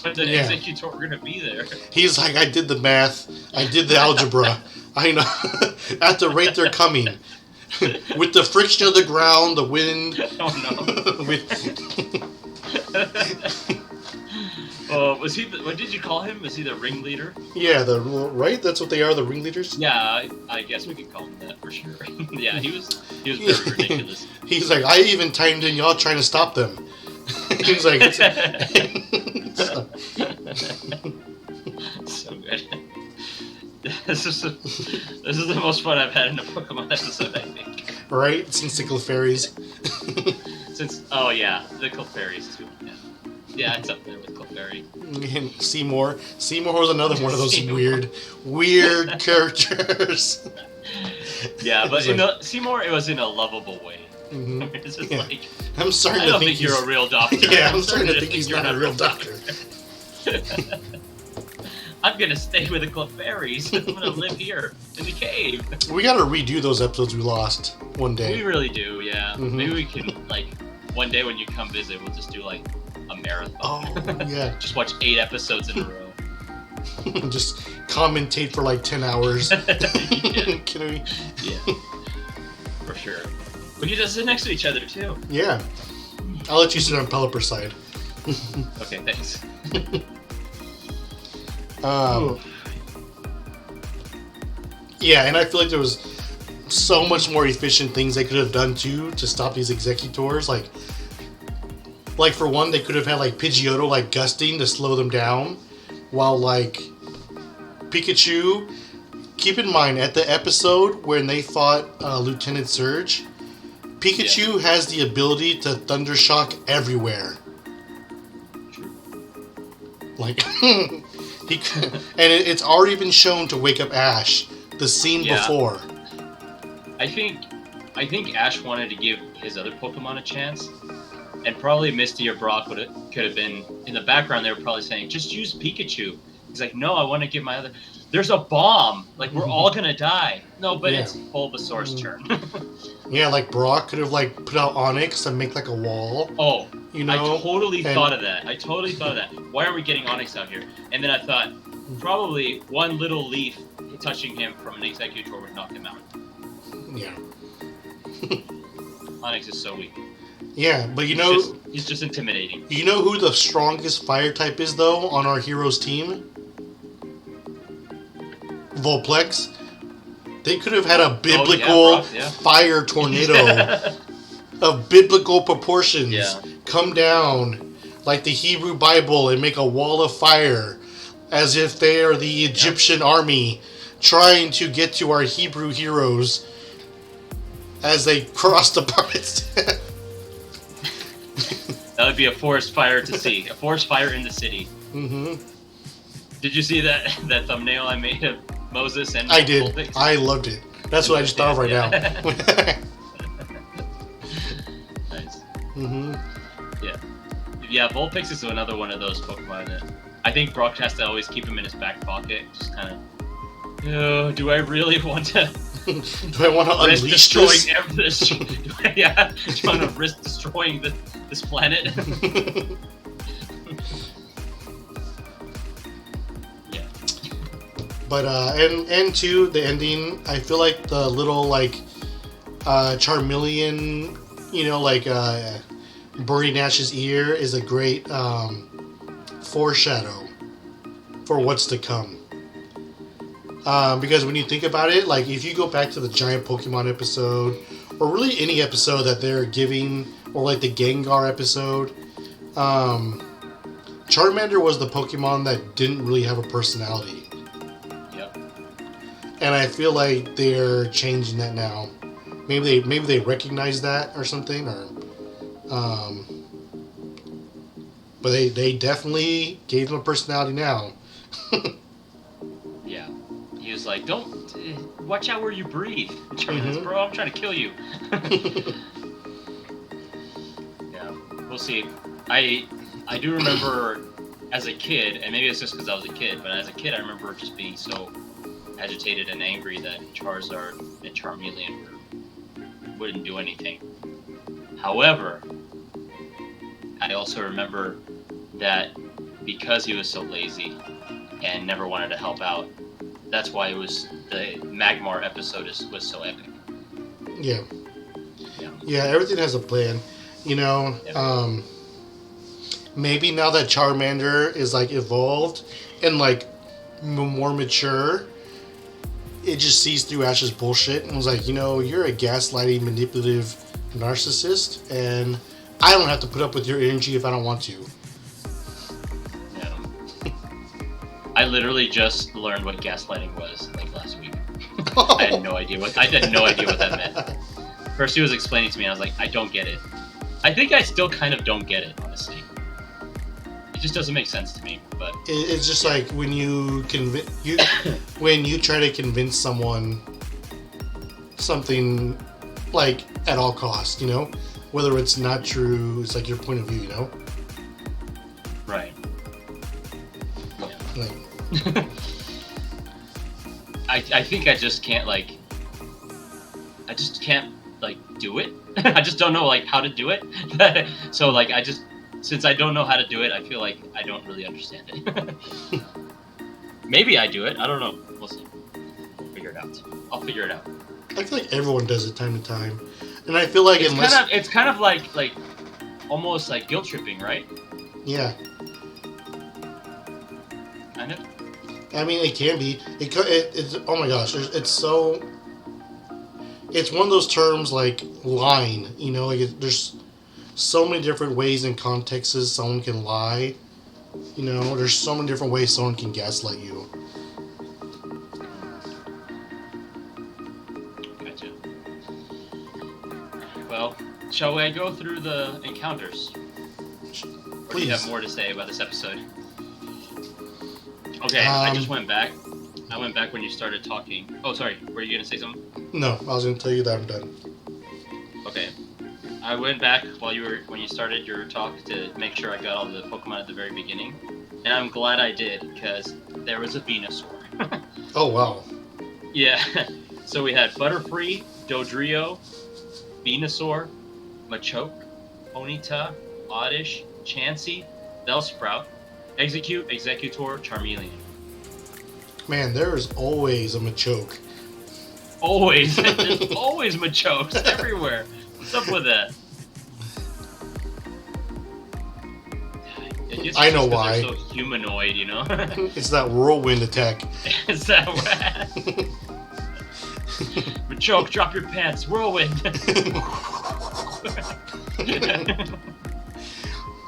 when the Exeggutor were gonna be there? He's like, I did the math, I did the algebra. I know at the rate they're coming. With the friction of the ground, the wind. Oh no. Was he? What did you call him? Was he the ringleader? Yeah, right. That's what they are, the ringleaders. Yeah, I guess we could call him that for sure. Yeah, he was very ridiculous. He's like, I even timed in y'all trying to stop them. He's like, so good. This is the most fun I've had in a Pokemon episode, I think. Right, since the Clefairies. Oh yeah, the Clefairies too. Yeah, it's up there with Clefairy. And Seymour was another one of those weird characters. Yeah, but Seymour, it was in a lovable way. Mm-hmm. It's just like, I'm starting to think you're a real doctor. Yeah, I'm starting to think he's not a real doctor. I'm gonna stay with the Clefairies. I'm gonna live here in the cave. We gotta redo those episodes we lost one day. We really do, yeah. Mm-hmm. Maybe we can, like, one day when you come visit, we'll just do, like, a marathon. Oh, yeah. Just watch 8 episodes in a row. Just commentate for, like, 10 hours. Yeah. Can we? Yeah. For sure. We can just sit next to each other, too. Yeah. I'll let you sit on Pelipper's side. Okay, thanks. Yeah, and I feel like there was so much more efficient things they could have done too to stop these Exeggutors. Like for one, they could have had like Pidgeotto like gusting to slow them down, while like Pikachu. Keep in mind at the episode when they fought Lieutenant Surge, Pikachu has the ability to Thunder Shock everywhere. Like. And it's already been shown to wake up Ash. The scene before. I think Ash wanted to give his other Pokemon a chance, and probably Misty or Brock could have been in the background. They were probably saying, "Just use Pikachu." He's like, "No, I want to give my other." There's a bomb. Like we're all gonna die. No, but it's Bulbasaur's turn. Yeah, like Brock could have like put out Onix and make like a wall. Oh. You know, I totally thought of that. Why are we getting Onix out here? And then I thought, probably one little leaf touching him from an Exeggutor would knock him out. Yeah. Onix is so weak. Yeah, but he's just intimidating. You know who the strongest fire type is, though, on our heroes team? Vulpix. They could have had a biblical fire tornado of biblical proportions come down like the Hebrew Bible and make a wall of fire as if they are the Egyptian army trying to get to our Hebrew heroes as they cross the parts. That would be a forest fire to see. A forest fire in the city. Mm-hmm. Did you see that thumbnail I made of Moses and I did. Vulpix? I loved it. That's what I just thought of right now. Nice. Mm-hmm. Yeah, Vulpix is another one of those Pokemon that I think Brock has to always keep him in his back pocket. Just kind of, do I really want to? Do I want to unleash this? Do I want to risk destroying this planet? Yeah. But and to the ending, I feel like the little like Charmeleon, Burry Nash's ear is a great foreshadow for what's to come. Because when you think about it, like if you go back to the Giant Pokemon episode, or really any episode that they're giving, or like the Gengar episode, Charmander was the Pokemon that didn't really have a personality. Yep. And I feel like they're changing that now. Maybe they recognize that or something, or but they definitely gave him a personality now. Yeah, he was like, "Don't watch out where you breathe." And Charmeleon's, Mhm. "Bro, I'm trying to kill you." Yeah, we'll see. I do remember as a kid, and maybe it's just because I was a kid, but as a kid, I remember just being so agitated and angry that Charizard and Charmeleon wouldn't do anything. However, I also remember that because he was so lazy and never wanted to help out, that's why the Magmar episode was so epic. Yeah. Yeah. Yeah, everything has a plan. You know, Yeah. maybe now that Charmander is like evolved and like more mature, it just sees through Ash's bullshit and was like, you know, you're a gaslighting, manipulative narcissist, and I don't have to put up with your energy if I don't want to. Yeah. I literally just learned what gaslighting was like last week. I had no idea what that meant. First, he was explaining to me, and I was like, I don't get it. I think I still kind of don't get it, honestly. It just doesn't make sense to me. But It's just like when you when you try to convince someone something like at all costs, you know, whether it's not true, it's like your point of view, you know. right. Yeah. Like, I think I just can't do it. I just don't know like how to do it. So like since I don't know how to do it, I feel like I don't really understand it. Maybe I do it. I don't know. We'll see. We'll figure it out. I'll figure it out. I feel like everyone does it time to time, and I feel like It's kind of like almost like guilt tripping, right? yeah. Kind of. I mean, it can be. It's oh my gosh, it's one of those terms like lying. You know, like there's so many different ways and contexts someone can lie. You know, there's so many different ways someone can gaslight you. Gotcha. Well, shall we go through the encounters? Or do you have Please. more to say about this episode? Okay, I just went back. I went back when you started talking. Oh, sorry. Were you gonna say something? No, I was going to tell you that I'm done. Okay. I went back when you started your talk to make sure I got all the Pokemon at the very beginning, and I'm glad I did because there was a Venusaur. Oh wow. Yeah. So we had Butterfree, Dodrio, Venusaur, Machoke, Ponyta, Oddish, Chansey, Bellsprout, Exeggutor, Charmeleon. Man, there is always a Machoke. Always, there's always Machokes everywhere. What's up with that? guess I know just 'cause why. They're so humanoid, you know. It's that whirlwind attack. Is that what? Machoke, drop your pants, whirlwind.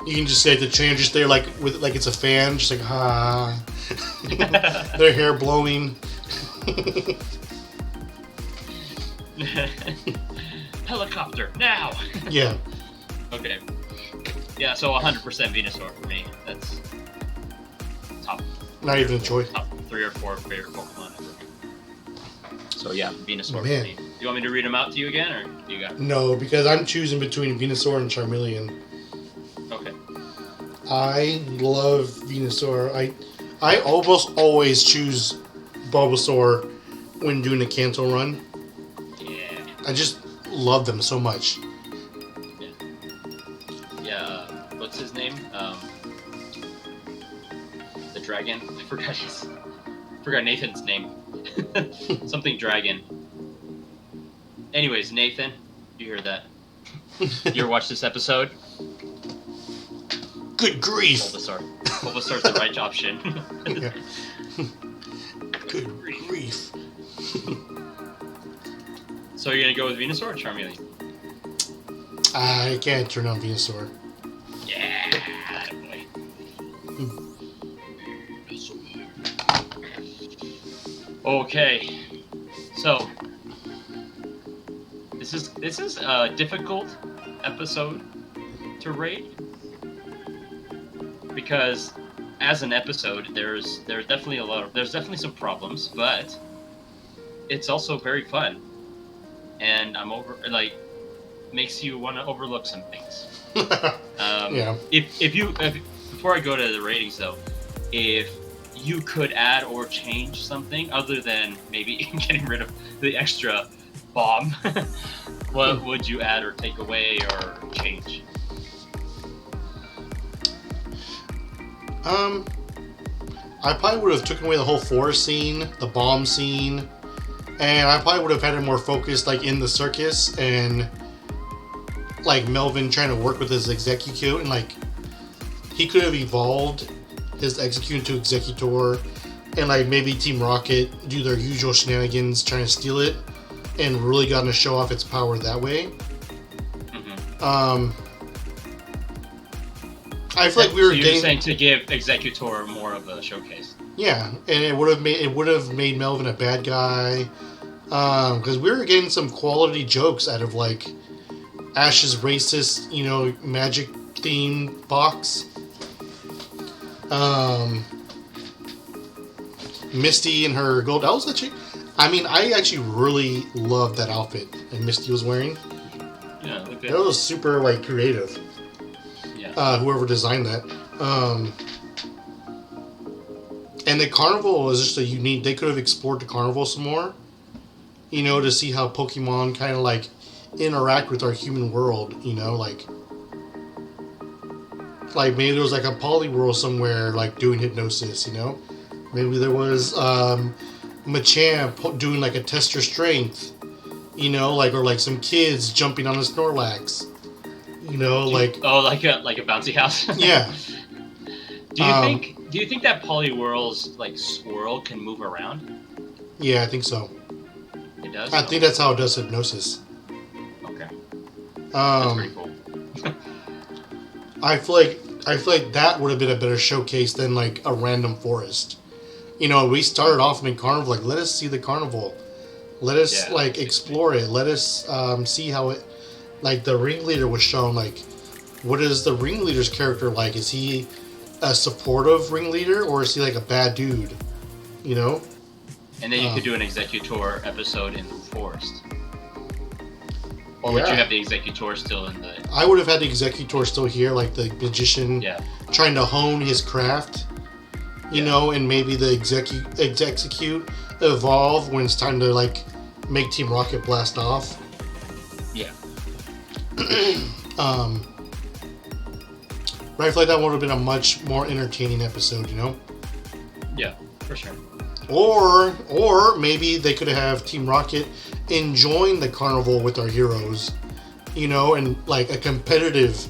You can just say the trainer just there like with like it's a fan, just like ah. Their hair blowing. Helicopter now. Yeah. Okay. Yeah, so 100% Venusaur for me. That's top Not even a choice. top 3 or 4 favorite Pokemon ever. So yeah, Venusaur Man. for me. Do you want me to read them out to you again, or do you got? No, because I'm choosing between Venusaur and Charmeleon. Okay. I love Venusaur. I almost always choose Bulbasaur when doing a Kanto run. Yeah. I just love them so much. Yeah. What's his name? The dragon. I forgot Nathan's name. Something dragon. Anyways, Nathan, you hear that? You ever watch this episode? Good grief! Bulbasaur. Bulbasaur's the right option. Yeah. Good grief. So you're gonna go with Venusaur or Charmeleon? I can't turn on Venusaur. Yeah, boy. Okay, so this is a difficult episode to rate because as an episode there's definitely some problems, but it's also very fun, and makes you want to overlook some things. Yeah. If before I go to the ratings though, if you could add or change something other than maybe getting rid of the extra bomb, what would you add or take away or change? I probably would have taken away the whole forest scene, the bomb scene, and I probably would have had it more focused like in the circus and like Melvin trying to work with his Exeggutor, and like he could have evolved his Exeggutor to Exeggutor, and like maybe Team Rocket do their usual shenanigans trying to steal it, and really gotten to show off its power that way. Mm-hmm. I feel like we were so you're getting saying to give Exeggutor more of a showcase. yeah, and it would have made Melvin a bad guy, because we were getting some quality jokes out of like Ash's racist, magic themed box. Misty and her gold. I actually really loved that outfit that Misty was wearing. Yeah, okay. That was super like creative. Yeah. Whoever designed that. And the carnival was just a unique. They could have explored the carnival some more. To see how Pokemon kind of like interact with our human world. Like maybe there was like a Poliwhirl somewhere like doing hypnosis. Maybe there was Machamp doing like a test your strength. Or like some kids jumping on a Snorlax. Like like a bouncy house. Yeah. Do you think that Poliwhirl's like swirl can move around? Yeah, I think so. It does. I think that's how it does hypnosis. Okay. That's pretty cool. I feel like that would have been a better showcase than like a random forest. We started off in a carnival. Like, let us see the carnival. Let us explore it. Let us see how it. Like the ringleader was shown. Like, what is the ringleader's character like? Is he a supportive ringleader or is he like a bad dude? And then you could do an Exeggutor episode in the forest. Or would you have the Exeggutor still in the... I would have had the Exeggutor still here, like the magician trying to hone his craft, and maybe the Execute evolve when it's time to, like, make Team Rocket blast off. Yeah. But I feel like that would have been a much more entertaining episode, Yeah, for sure. Or maybe they could have Team Rocket enjoying the carnival with our heroes, and like a competitive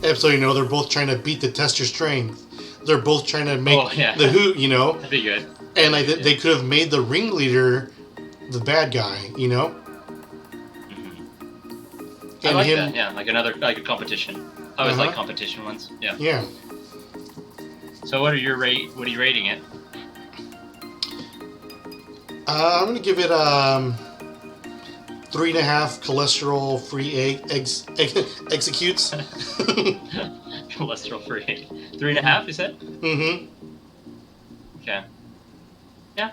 episode. They're both trying to beat the test your strength. They're both trying to make the hoot. That'd be good. And like they could have made the ringleader the bad guy. Mm-hmm. I like that. Yeah, like a competition. I always like competition ones. Yeah. Yeah. So what are you rating it? I'm gonna give it 3.5 cholesterol-free executes. Cholesterol-free. 3.5, you said? Mm-hmm. Okay. Yeah.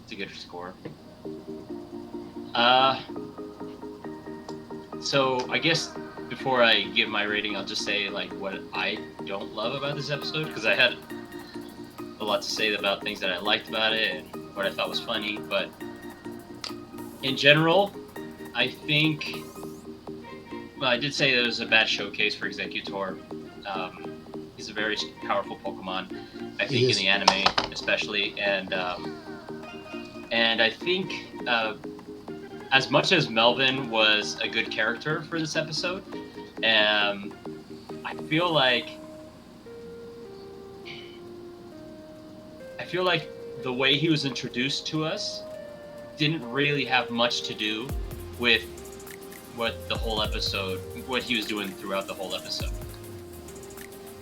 It's a good score. So I guess before I give my rating, I'll just say like what I don't love about this episode, because I had a lot to say about things that I liked about it and what I thought was funny, but in general, I think, well, I did say it was a bad showcase for Exeggutor. He's a very powerful Pokemon, I think, in the anime especially, and I think as much as Melvin was a good character for this episode, I feel like the way he was introduced to us didn't really have much to do with what he was doing throughout the whole episode.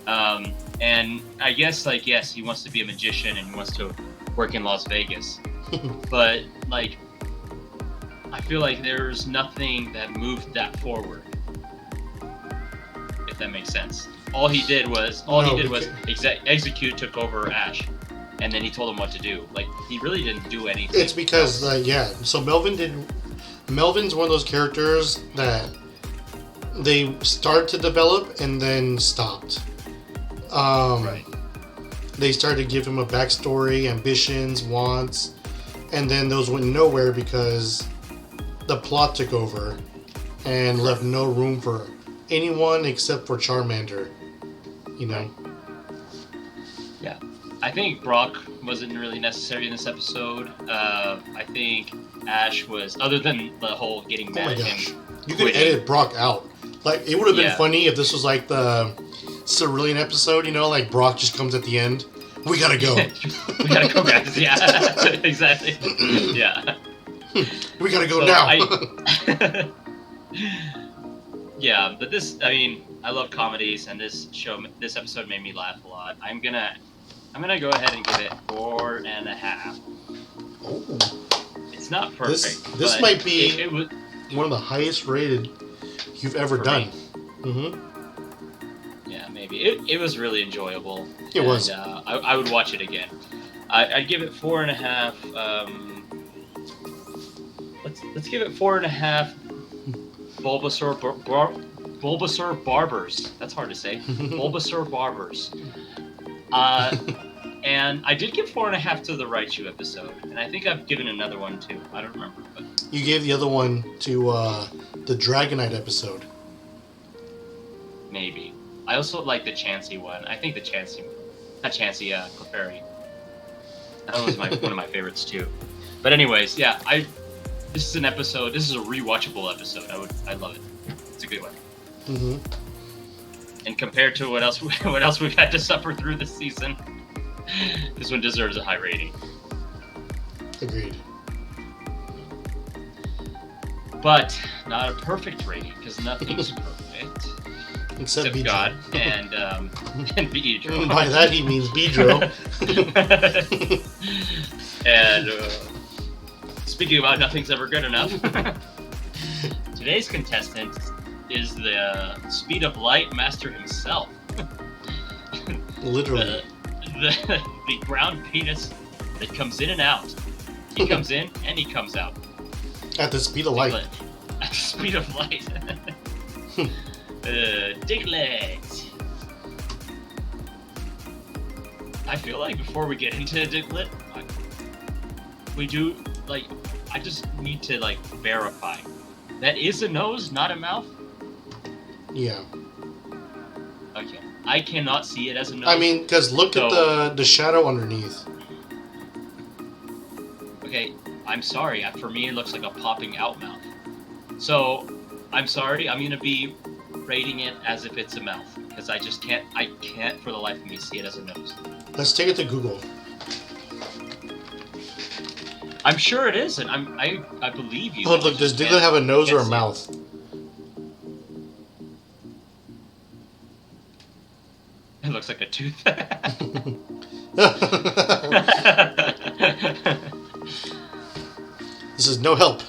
And I guess, like, yes, he wants to be a magician and he wants to work in Las Vegas, but like, I feel like there's nothing that moved that forward, if that makes sense. All he did was Execute took over Ash. and then he told him what to do. Like, he really didn't do anything. It's because, so Melvin's one of those characters that they start to develop and then stopped. Right. They started to give him a backstory, ambitions, wants, and then those went nowhere because the plot took over and left no room for anyone except for Charmander. You know? Yeah. I think Brock wasn't really necessary in this episode. I think Ash was, other than the whole getting mad at him. You could edit Brock out. Like, it would have been funny if this was like the Cerulean episode, you know, like Brock just comes at the end. We gotta go. We gotta go, guys. Yeah, exactly. Yeah. We gotta go now. Yeah, but this, I mean, I love comedies, and this episode made me laugh a lot. I'm gonna go ahead and give it 4.5. Oh. It's not perfect. This might be it was one of the highest rated you've ever done. Mm-hmm. Yeah, maybe. It was really enjoyable. It was. I would watch it again. I'd give it 4.5. Let's give it 4.5. Bulbasaur Barbers. That's hard to say. Bulbasaur Barbers. And I did give 4.5 to the Raichu episode, and I think I've given another one too. I don't remember. But you gave the other one to the Dragonite episode. Maybe. I also like the Chansey one. I think the Clefairy. That was one of my favorites too. But anyways, yeah, this is an episode. This is a rewatchable episode. I love it. It's a good one. Mm-hmm. And compared to what else we've had to suffer through this season, this one deserves a high rating. Agreed. But not a perfect rating, because nothing's perfect. Except God and Beedrill. And by that he means Beedrill. And speaking about nothing's ever good enough, today's contestant is the Speed of Light master himself. Literally. The ground penis that comes in and out. He comes in and he comes out. At the speed of light. At the speed of light. Diglett. I feel like before we get into Diglett, we do, like, I just need to, like, verify. That is a nose, not a mouth? Yeah. Okay. I cannot see it as a nose. I mean, because look at the shadow underneath. Okay, I'm sorry. For me, it looks like a popping out mouth. So, I'm sorry. I'm going to be rating it as if it's a mouth. Because I just can't, for the life of me see it as a nose. Let's take it to Google. I'm sure it is, and I believe you. Oh, look, does Diglett have a nose or a mouth? It looks like a tooth. This is no help.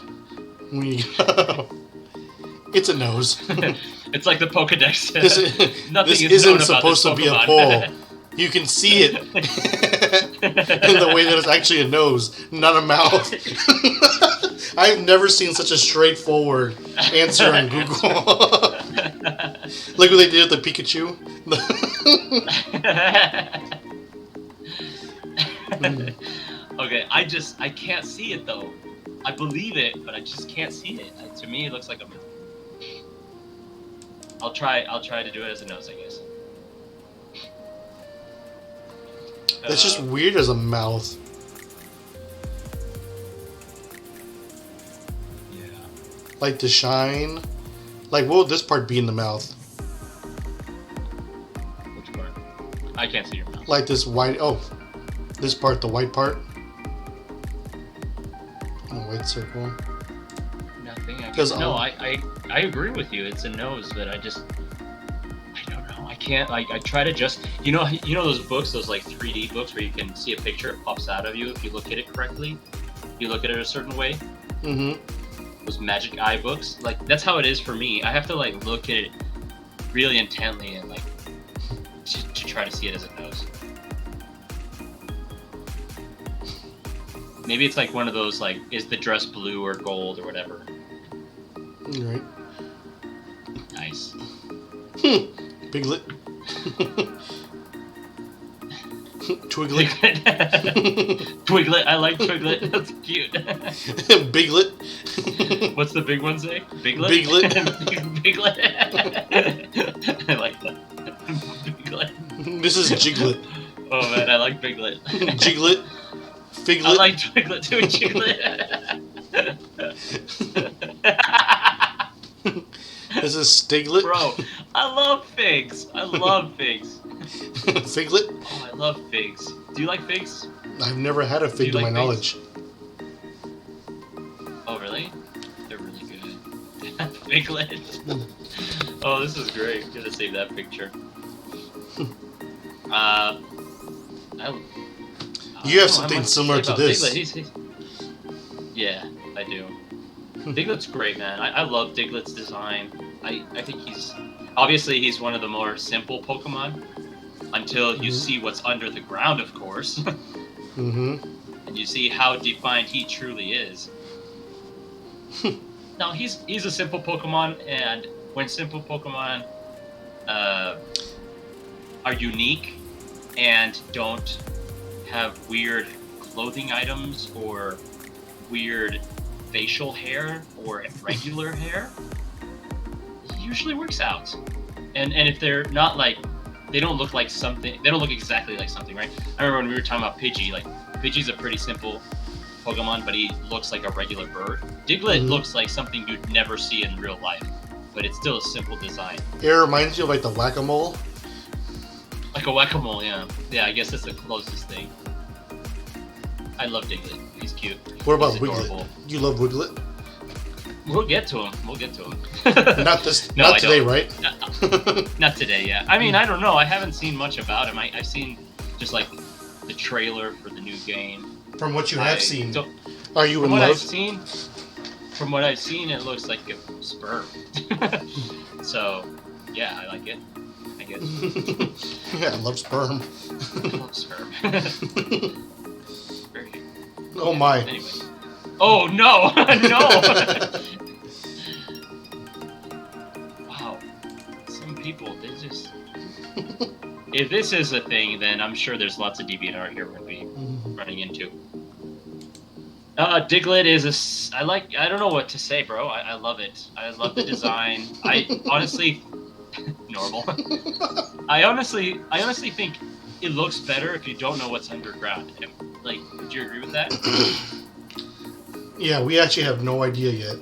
It's a nose. It's like the Pokedex. This isn't supposed to be a pole. You can see it in the way that it's actually a nose, not a mouth. I've never seen such a straightforward answer in Google. Look what they did with the Pikachu. Okay, I can't see it though. I believe it, but I just can't see it. To me, it looks like a mouth. I'll try to do it as a nose, I guess. It's just weird as a mouth. Yeah. Like the shine. Like, what would this part be in the mouth? Which part? I can't see your mouth. Like this white. Oh, this part, the white part. The white circle. Nothing. I agree with you. It's a nose, but I don't know. I can't. I try to just. You know those books, those like 3D books where you can see a picture, it pops out of you if you look at it correctly. If you look at it a certain way. Mm-hmm. Those magic eye books, like that's how it is for me. I have to like look at it really intently and like to try to see it as a nose. Maybe it's like one of those, like, is the dress blue or gold or whatever. Right. Nice. Piglet. Twiglet. Twiglet. I like Twiglet. That's cute. Biglet. What's the big one say? Biglet? Biglet. Biglet. I like that. Biglet. This is Jiglet. Oh man, I like Biglet. Jiglet. Figlet. I like Twiglet too, Jiglet. This is Stiglet. Bro, I love figs. I love figs. Figlet. Oh, I love figs. Do you like figs? I've never had a fig to like my figs? knowledge. Oh, really? They're really good. Figlet. Oh, this is great. I'm gonna save that picture. You have something similar to this. Diglett. Yeah, I do. Diglett's great, man. I love Diglett's design. I think he's one of the more simple Pokemon until you see what's under the ground, of course. Mm-hmm. And you see how defined he truly is. No, he's a simple Pokemon, and when simple Pokemon are unique and don't have weird clothing items or weird facial hair or regular hair, it usually works out. And if they're not like, they don't look like something, they don't look exactly like something, right? I remember when we were talking about Pidgey, like Pidgey's a pretty simple Pokemon, but he looks like a regular bird. Diglett looks like something you'd never see in real life, but it's still a simple design. It reminds you of like the Whack-A-Mole. Like a Whack-A-Mole, yeah. Yeah, I guess that's the closest thing. I love Diglett. He's cute. What about He's Wiglet? adorable. You love Wiglet? We'll get to him. Not this. No, not I today, don't. right? Not today, yeah. I mean, I don't know. I haven't seen much about him. I've seen just like the trailer for the new game. From what you have seen, So, are you in from what love? from what I've seen, it looks like a sperm. So, yeah, I like it. I guess. Yeah, I love sperm. I love sperm. Very cute. Oh my. Anyway. Oh no! No! Wow. Some people, they just. If this is a thing, then I'm sure there's lots of DeviantArt here we're going to be running into. Diglett is I don't know what to say, bro. I love it. I love the design. I honestly, normal. I honestly think it looks better if you don't know what's underground. Like, would you agree with that? Yeah, we actually have no idea yet.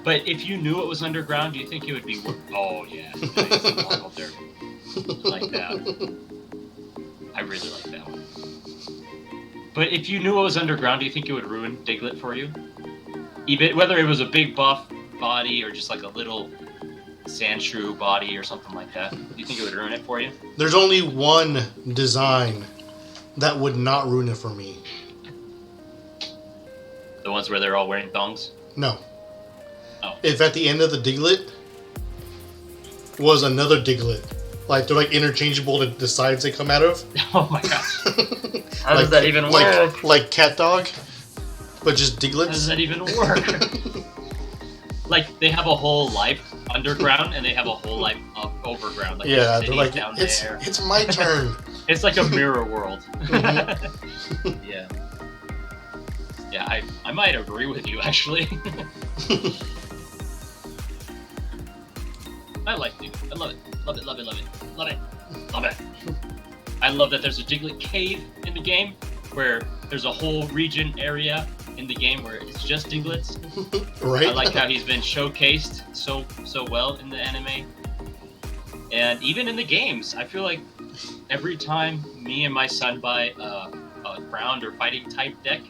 But if you knew it was underground, do you think it would be? Oh yeah, nice. Marble Dirt. I like that. I really like that one. But if you knew it was underground, do you think it would ruin Diglett for you? Even whether it was a big buff body or just like a little Sandshrew body or something like that, do you think it would ruin it for you? There's only one design that would not ruin it for me. The ones where they're all wearing thongs? No. Oh. If at the end of the Diglett was another Diglett, like they're like interchangeable to the sides they come out of. Oh my gosh. How does that even work? Like Cat Dog, but just Diglets. How does that even work? Like they have a whole life underground and they have a whole life overground. Like yeah, they're like down it's there. it's my turn. It's like a mirror world. Yeah. Yeah, I might agree with you actually. I like it. I love it. Love it, love it, love it. Love it. Love it. I love that there's a Diglett cave in the game where there's a whole region area in the game where it's just Diglets. Right. I like how he's been showcased so well in the anime. And even in the games, I feel like every time me and my son buy a ground or fighting type deck,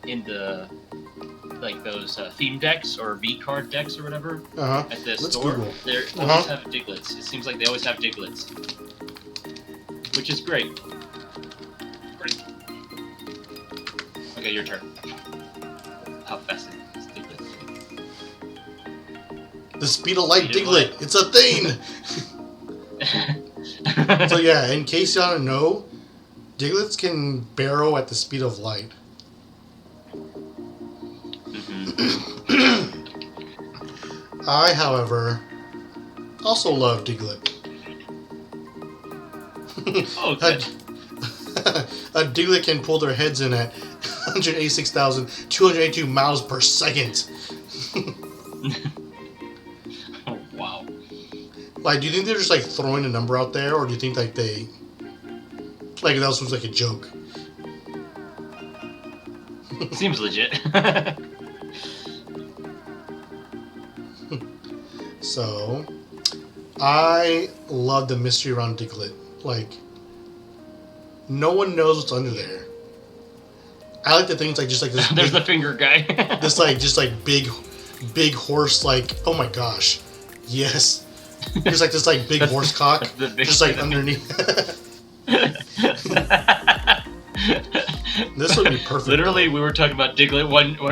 in the like those theme decks or V card decks or whatever at the store, they always have Diglets. It seems like they always have Diglets, which is great. Great. Okay, your turn. How fast is Diglett? The speed of light Diglett. It's a thing. So yeah, in case y'all don't know, Diglets can barrel at the speed of light. I, however, also love Diglett. Oh, good. A Diglett can pull their heads in at 186,282 miles per second. Oh, wow. Like, do you think they're just like throwing a number out there, or do you think like that was like a joke? Seems legit. So, I love the mystery around Diglett. Like, no one knows what's under there. I like the things like just like this. There's the finger guy. This like just like big horse. Like, oh my gosh, yes. There's like this like big horse cock just like underneath. This would be perfect. Literally, we were talking about Diglett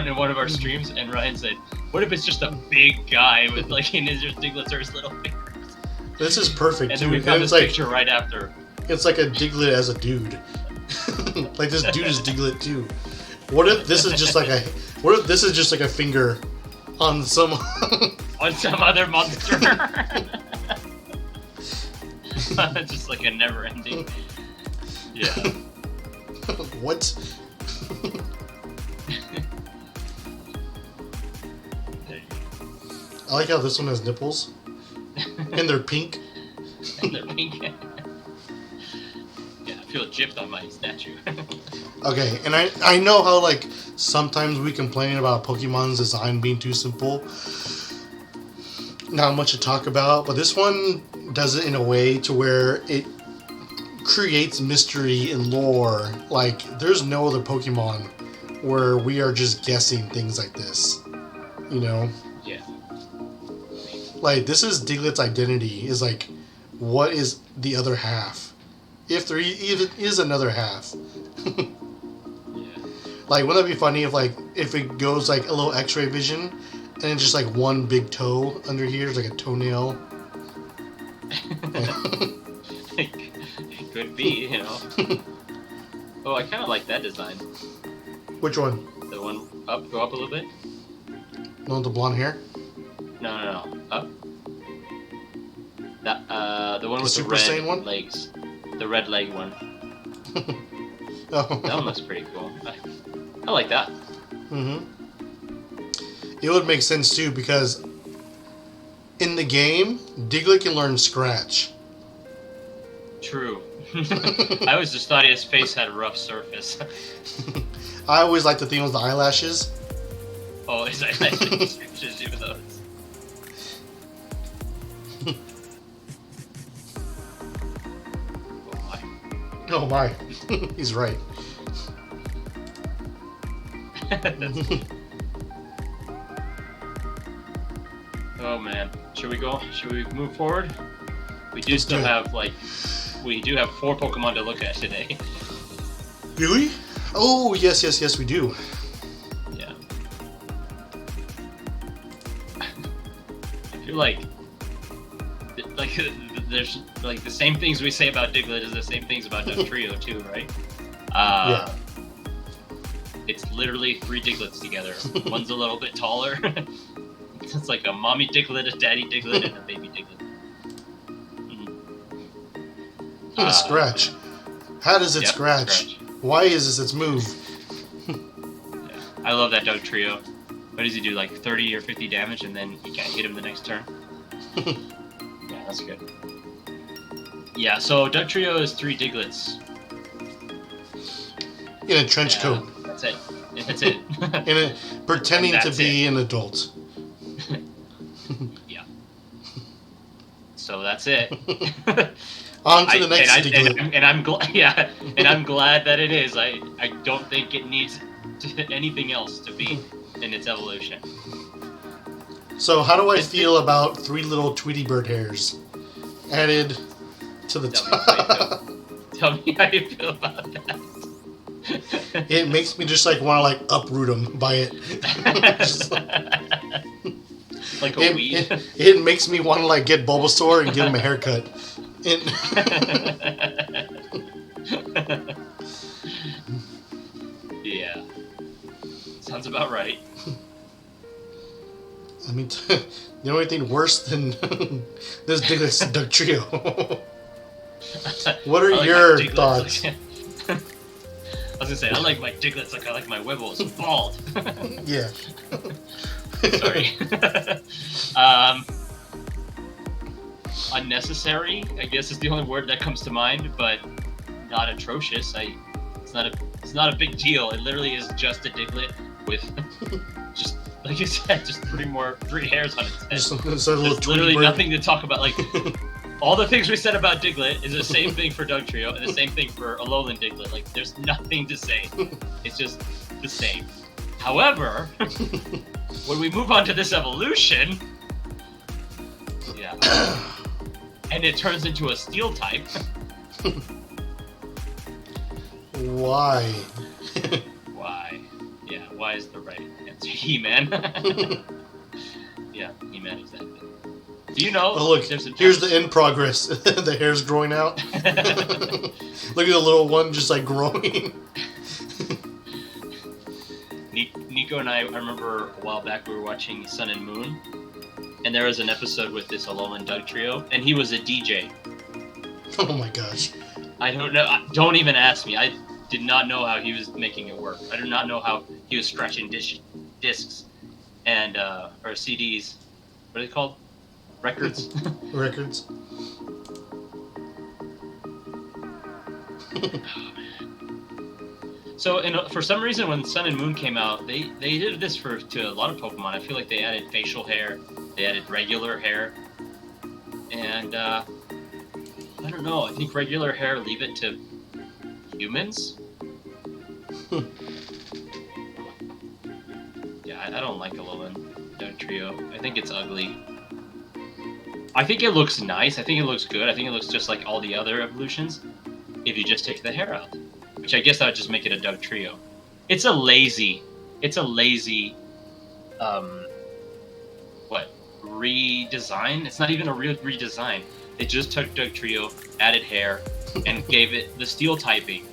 in one of our streams, and Ryan said, "What if it's just a big guy with like, and his Digletts are his little fingers?" This is perfect. And too. then we found it's this like, picture right after. It's like a Diglett as a dude. Like this dude is Diglett too. What if this is just like a finger on some on some other monster? Just like a never-ending. Yeah. What? I like how this one has nipples. And they're pink. And they're pink. Yeah, I feel gypped on my statue. Okay, and I know how like sometimes we complain about Pokemon's design being too simple. Not much to talk about, but this one does it in a way to where it creates mystery and lore. Like, there's no other Pokemon where we are just guessing things like this. You know? Yeah. Like, this is Diglett's identity, is like, what is the other half? If there even is another half. Yeah. Like, wouldn't that be funny if it goes like a little X-ray vision and it's just like one big toe under here, it's like a toenail. It could be, you know. Oh, I kind of like that design. Which one? The one up, go up a little bit. The one with the blonde hair? No, up. That the one with the Super red Saiyan one? legs, the red leg one. Oh. That one looks pretty cool. I like that. Mm-hmm. It would make sense too because in the game, Diglett can learn Scratch. True. I always just thought his face had a rough surface. I always like the thing with the eyelashes. Oh, his eyelashes do those. Oh my. He's right. Oh man, should we go? Should we move forward? We do Let's still do it. have we do have 4 Pokemon to look at today. Do we? Oh, yes, we do. Yeah. I feel like there's like the same things we say about Diglett is the same things about Dugtrio too, right? Yeah. It's literally 3 Digletts together. One's a little bit taller. It's like a mommy Diglett, a daddy Diglett, and a baby Diglett. Scratch. How does it Yep, scratch? Why is this its move? Yeah. I love that Dugtrio. What does he do, like 30 or 50 damage, and then you can't hit him the next turn? Yeah, that's good. Yeah, so Dugtrio is 3 Digletts. In a trench coat. That's it. That's it. Pretending to That's be an adult. Yeah. So that's it. On to the next Diglett. And I'm glad. Yeah, and I'm glad that it is. I don't think it needs anything else to be in its evolution. So how do I feel about 3 little Tweety Bird hairs added to the top? Tell me how you feel about that. It makes me just like want to like uproot them by it. Just like a weed. It makes me want to like get Bulbasaur and give him a haircut. Sounds about right. I mean, the only thing worse than this Diglett's Dugtrio. What are I like your my Diglets thoughts? like- I was gonna say I like my Diglets like I like my Wibbles bald. Yeah. Sorry. Unnecessary, I guess, is the only word that comes to mind, but not atrocious. It's not a big deal. It literally is just a Diglett with just like you said, just three hairs on its head. Just a little There's literally bird. nothing to talk about. Like all the things we said about Diglett is the same thing for Dugtrio and the same thing for Alolan Diglett. Like there's nothing to say. It's just the same. However, when we move on to this evolution, yeah, and it turns into a Steel type. Why? Why? Yeah, why is the right answer? He-Man. Yeah, He-Man is that big. Do you know? Oh, look, there's here's the in progress. The hair's growing out. Look at the little one just like growing. Nico and I remember a while back we were watching Sun and Moon, and there was an episode with this Alolan Dugtrio, and he was a DJ. Oh my gosh. I don't know. Don't even ask me. I did not know how he was making it work. I do not know how he was scratching discs and or CDs. What are they called? Records. Records. So, for some reason, when Sun and Moon came out, they did this to a lot of Pokemon. I feel like they added facial hair, they added regular hair, and I don't know. I think regular hair, leave it to humans. Yeah, I don't like Alolan Dugtrio. I think it's ugly. I think it looks nice. I think it looks good. I think it looks just like all the other evolutions if you just take the hair out. Which I guess that would just make it a Dugtrio. It's a lazy redesign? It's not even a real redesign. They just took Dugtrio, added hair, and gave it the Steel typing.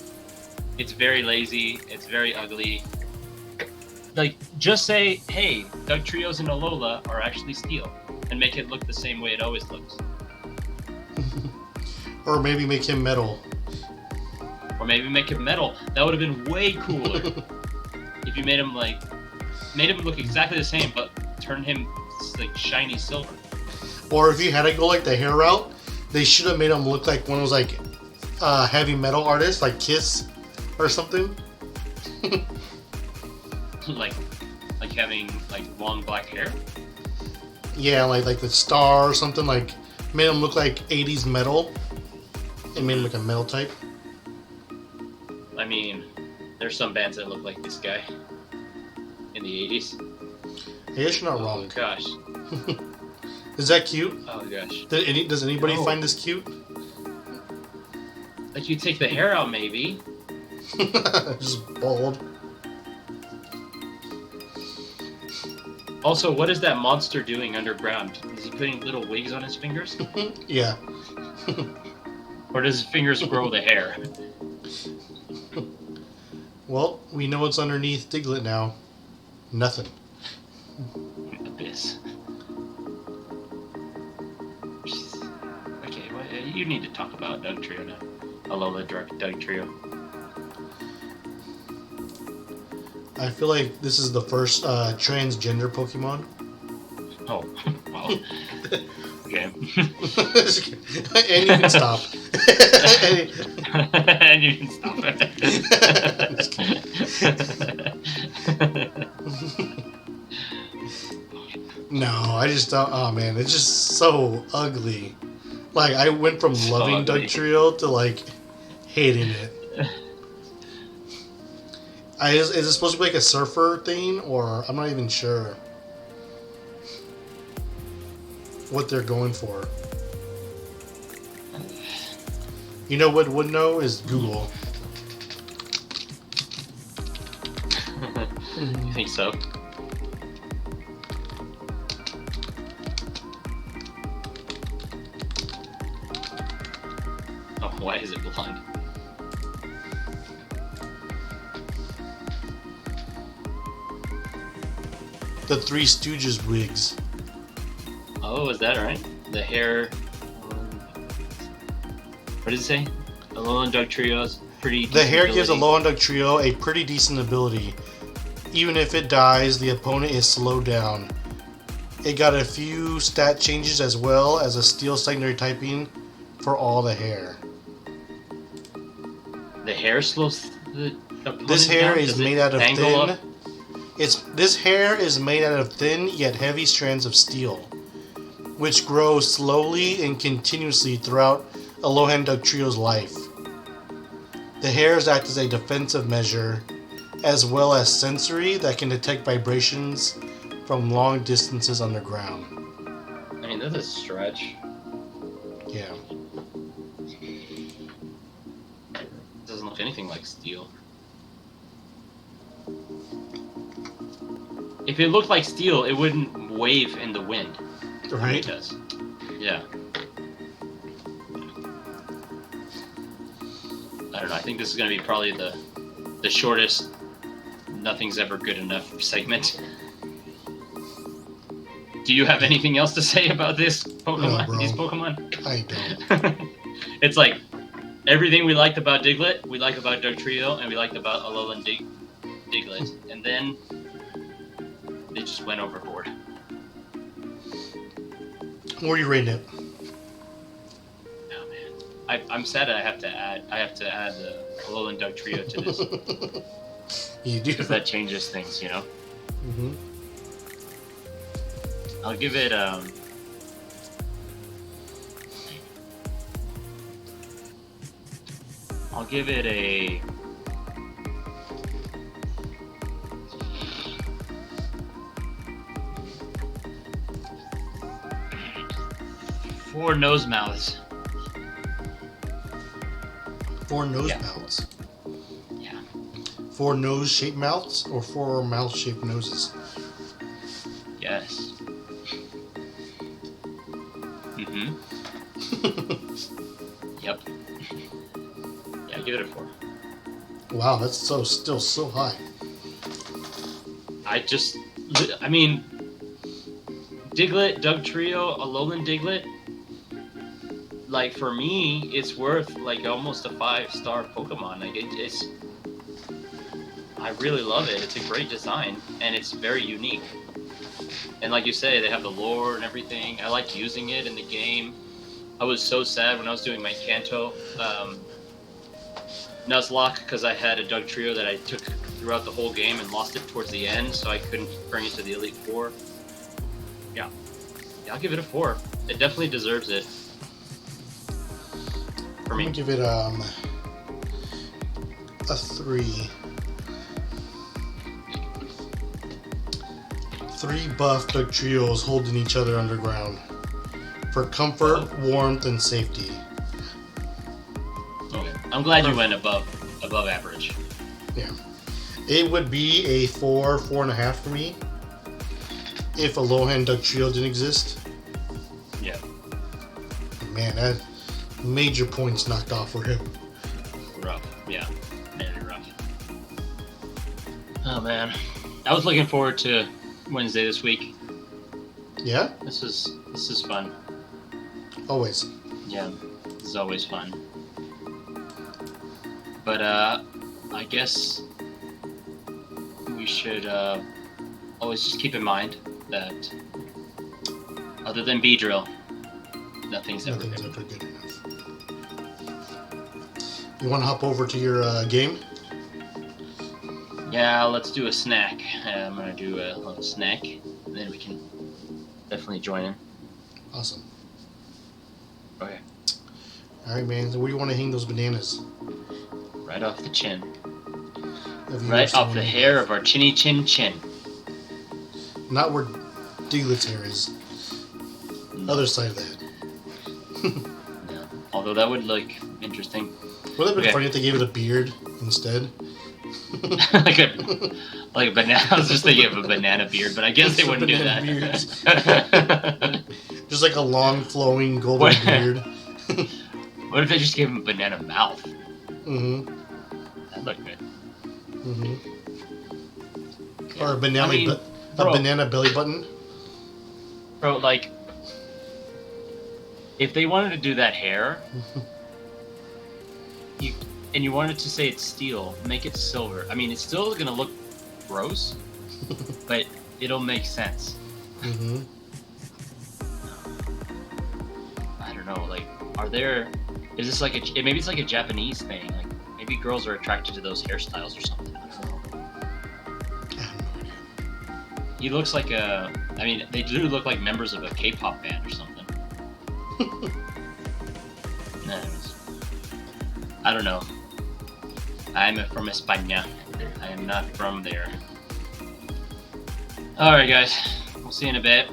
It's very lazy, it's very ugly. Like, just say, hey, Dugtrios and Alola are actually Steel, and make it look the same way it always looks. Or maybe make him metal. Or maybe make him metal. That would have been way cooler. If you made him look exactly the same, but turn him like shiny silver. Or if you had to go like the hair route, they should have made him look like one of those like heavy metal artists, like Kiss or something. like having like long black hair. Yeah, like the Star or something, like made him look like 80s metal and made him like a metal type. I mean, there's some bands that look like this guy in the 80s. I guess you're not wrong. Oh gosh. Is that cute? Oh gosh. Does anybody No. find this cute? Like you take the hair out maybe. Just bald. Also, what is that monster doing underground? Is he putting little wigs on his fingers? Yeah. Or does his fingers grow the hair? Well, we know what's underneath Diglett now. Nothing. Abyss. Okay, well, you need to talk about Dugtrio now. Alola Dugtrio. I feel like this is the first transgender Pokemon. Oh, wow. Okay. And you can stop. And you can stop it. No, I just don't. Oh man, it's just so ugly. Like I went from So loving ugly. Dugtrio to like hating it. Is it supposed to be like a surfer thing, or I'm not even sure what they're going for. You know what would know is Google. You think so? Oh, why is it blonde? the Three Stooges wigs. Oh, is that right? The hair. What did it say? Alolan Dugtrio's pretty. The hair gives ability. Alolan Dugtrio a pretty decent ability. Even if it dies, the opponent is slowed down. It got a few stat changes as well as a steel secondary typing for all the hair. The hair slows the opponent This hair down? is Does it made out of tangle thin. up? This hair is made out of thin yet heavy strands of steel, which grow slowly and continuously throughout Alolan Dugtrio's life. The hairs act as a defensive measure, as well as sensory that can detect vibrations from long distances underground. I mean, that's a stretch. Yeah. It doesn't look anything like steel. If it looked like steel, it wouldn't wave in the wind. Right? It does. Yeah. I don't know. I think this is going to be probably the shortest nothing's ever good enough segment. Do you have anything else to say about this Pokemon? No, bro. These Pokemon? I don't. It's like everything we liked about Diglett, we like about Dugtrio, and we liked about Alolan Diglett, and then they just went overboard. What are you rating it? Oh man, I'm sad I have to add the Alolan Dugtrio to this You do. because that changes things, you know. Mm-hmm. I'll give it a 4 nose mouths. 4 nose Yeah. mouths. Yeah. 4 nose-shaped mouths or 4 mouth-shaped noses? Yes. Mm-hmm. Yep. Yeah, give it a 4. Wow, that's still so high. I mean, Diglett, Dugtrio, Alolan Diglett, like, for me, it's worth, like, almost a 5-star Pokemon. Like, I really love it. It's a great design, and it's very unique. And like you say, they have the lore and everything. I like using it in the game. I was so sad when I was doing my Kanto Nuzlocke because I had a Dugtrio that I took throughout the whole game and lost it towards the end, so I couldn't bring it to the Elite Four. Yeah, I'll give it a 4. It definitely deserves it. For I'm me. gonna give it a 3. 3 buff Dugtrios holding each other underground for comfort, warmth, and safety. Okay. I'm glad you went above average. Yeah. It would be a 4, 4.5 for me if Alolan Dugtrio didn't exist. Yeah. Man, that major points knocked off for him. Rough. Yeah. Very rough. Oh man. I was looking forward to Wednesday this week. Yeah? This is fun. Always. Yeah. This is always fun. But I guess we should always just keep in mind that other than Beedrill, nothing's ever good. ever good enough. You want to hop over to your game? Yeah, let's do a snack. I'm gonna do a little snack, and then we can definitely join in. Awesome. Okay. Alright, man. So where do you want to hang those bananas? Right off the chin. Have you Right ever off seen the one? hair of our chinny chin chin. Not where Diglett's hair is. Other side of that. Yeah. Although that would look interesting. Would it have been Okay. funny if they gave it a beard instead? like a banana. I was just thinking of a banana beard, but I guess they wouldn't do that. Banana Just like a long, flowing, golden What? beard. What if they just gave him a banana mouth? Mm-hmm. That'd look good. Mm-hmm. Yeah. Or a banana, I mean, A banana belly button. Bro, like, if they wanted to do that hair, you wanted to say it's steel, make it silver. I mean, it's still gonna look gross, but it'll make sense. Mm-hmm. I don't know. Like, is this like maybe it's like a Japanese thing? Like, maybe girls are attracted to those hairstyles or something. I don't know. I have no idea. He looks like I mean, they do look like members of a K-pop band or something. Anyways, I don't know. I'm from España. I am not from there. Alright, guys. We'll see you in a bit.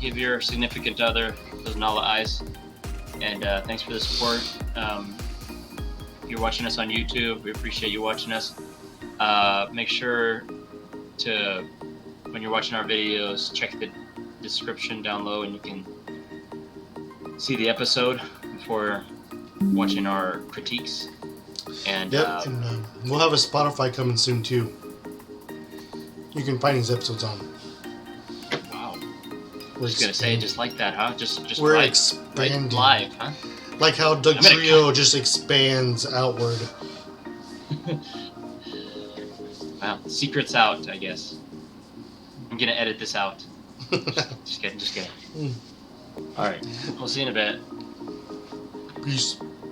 Give your significant other those Nala eyes. And thanks for the support. If you're watching us on YouTube, we appreciate you watching us. Make sure to, when you're watching our videos, check the description down low and you can see the episode before watching our critiques. And yep, and we'll have a Spotify coming soon too. You can find these episodes on. Wow. We're just gonna say it just like that, huh? Just we're right, expanding. Right live, huh? Like how the trio just expands outward. Wow, secret's out, I guess. I'm gonna edit this out. Just kidding. Alright, we'll see you in a bit. Peace.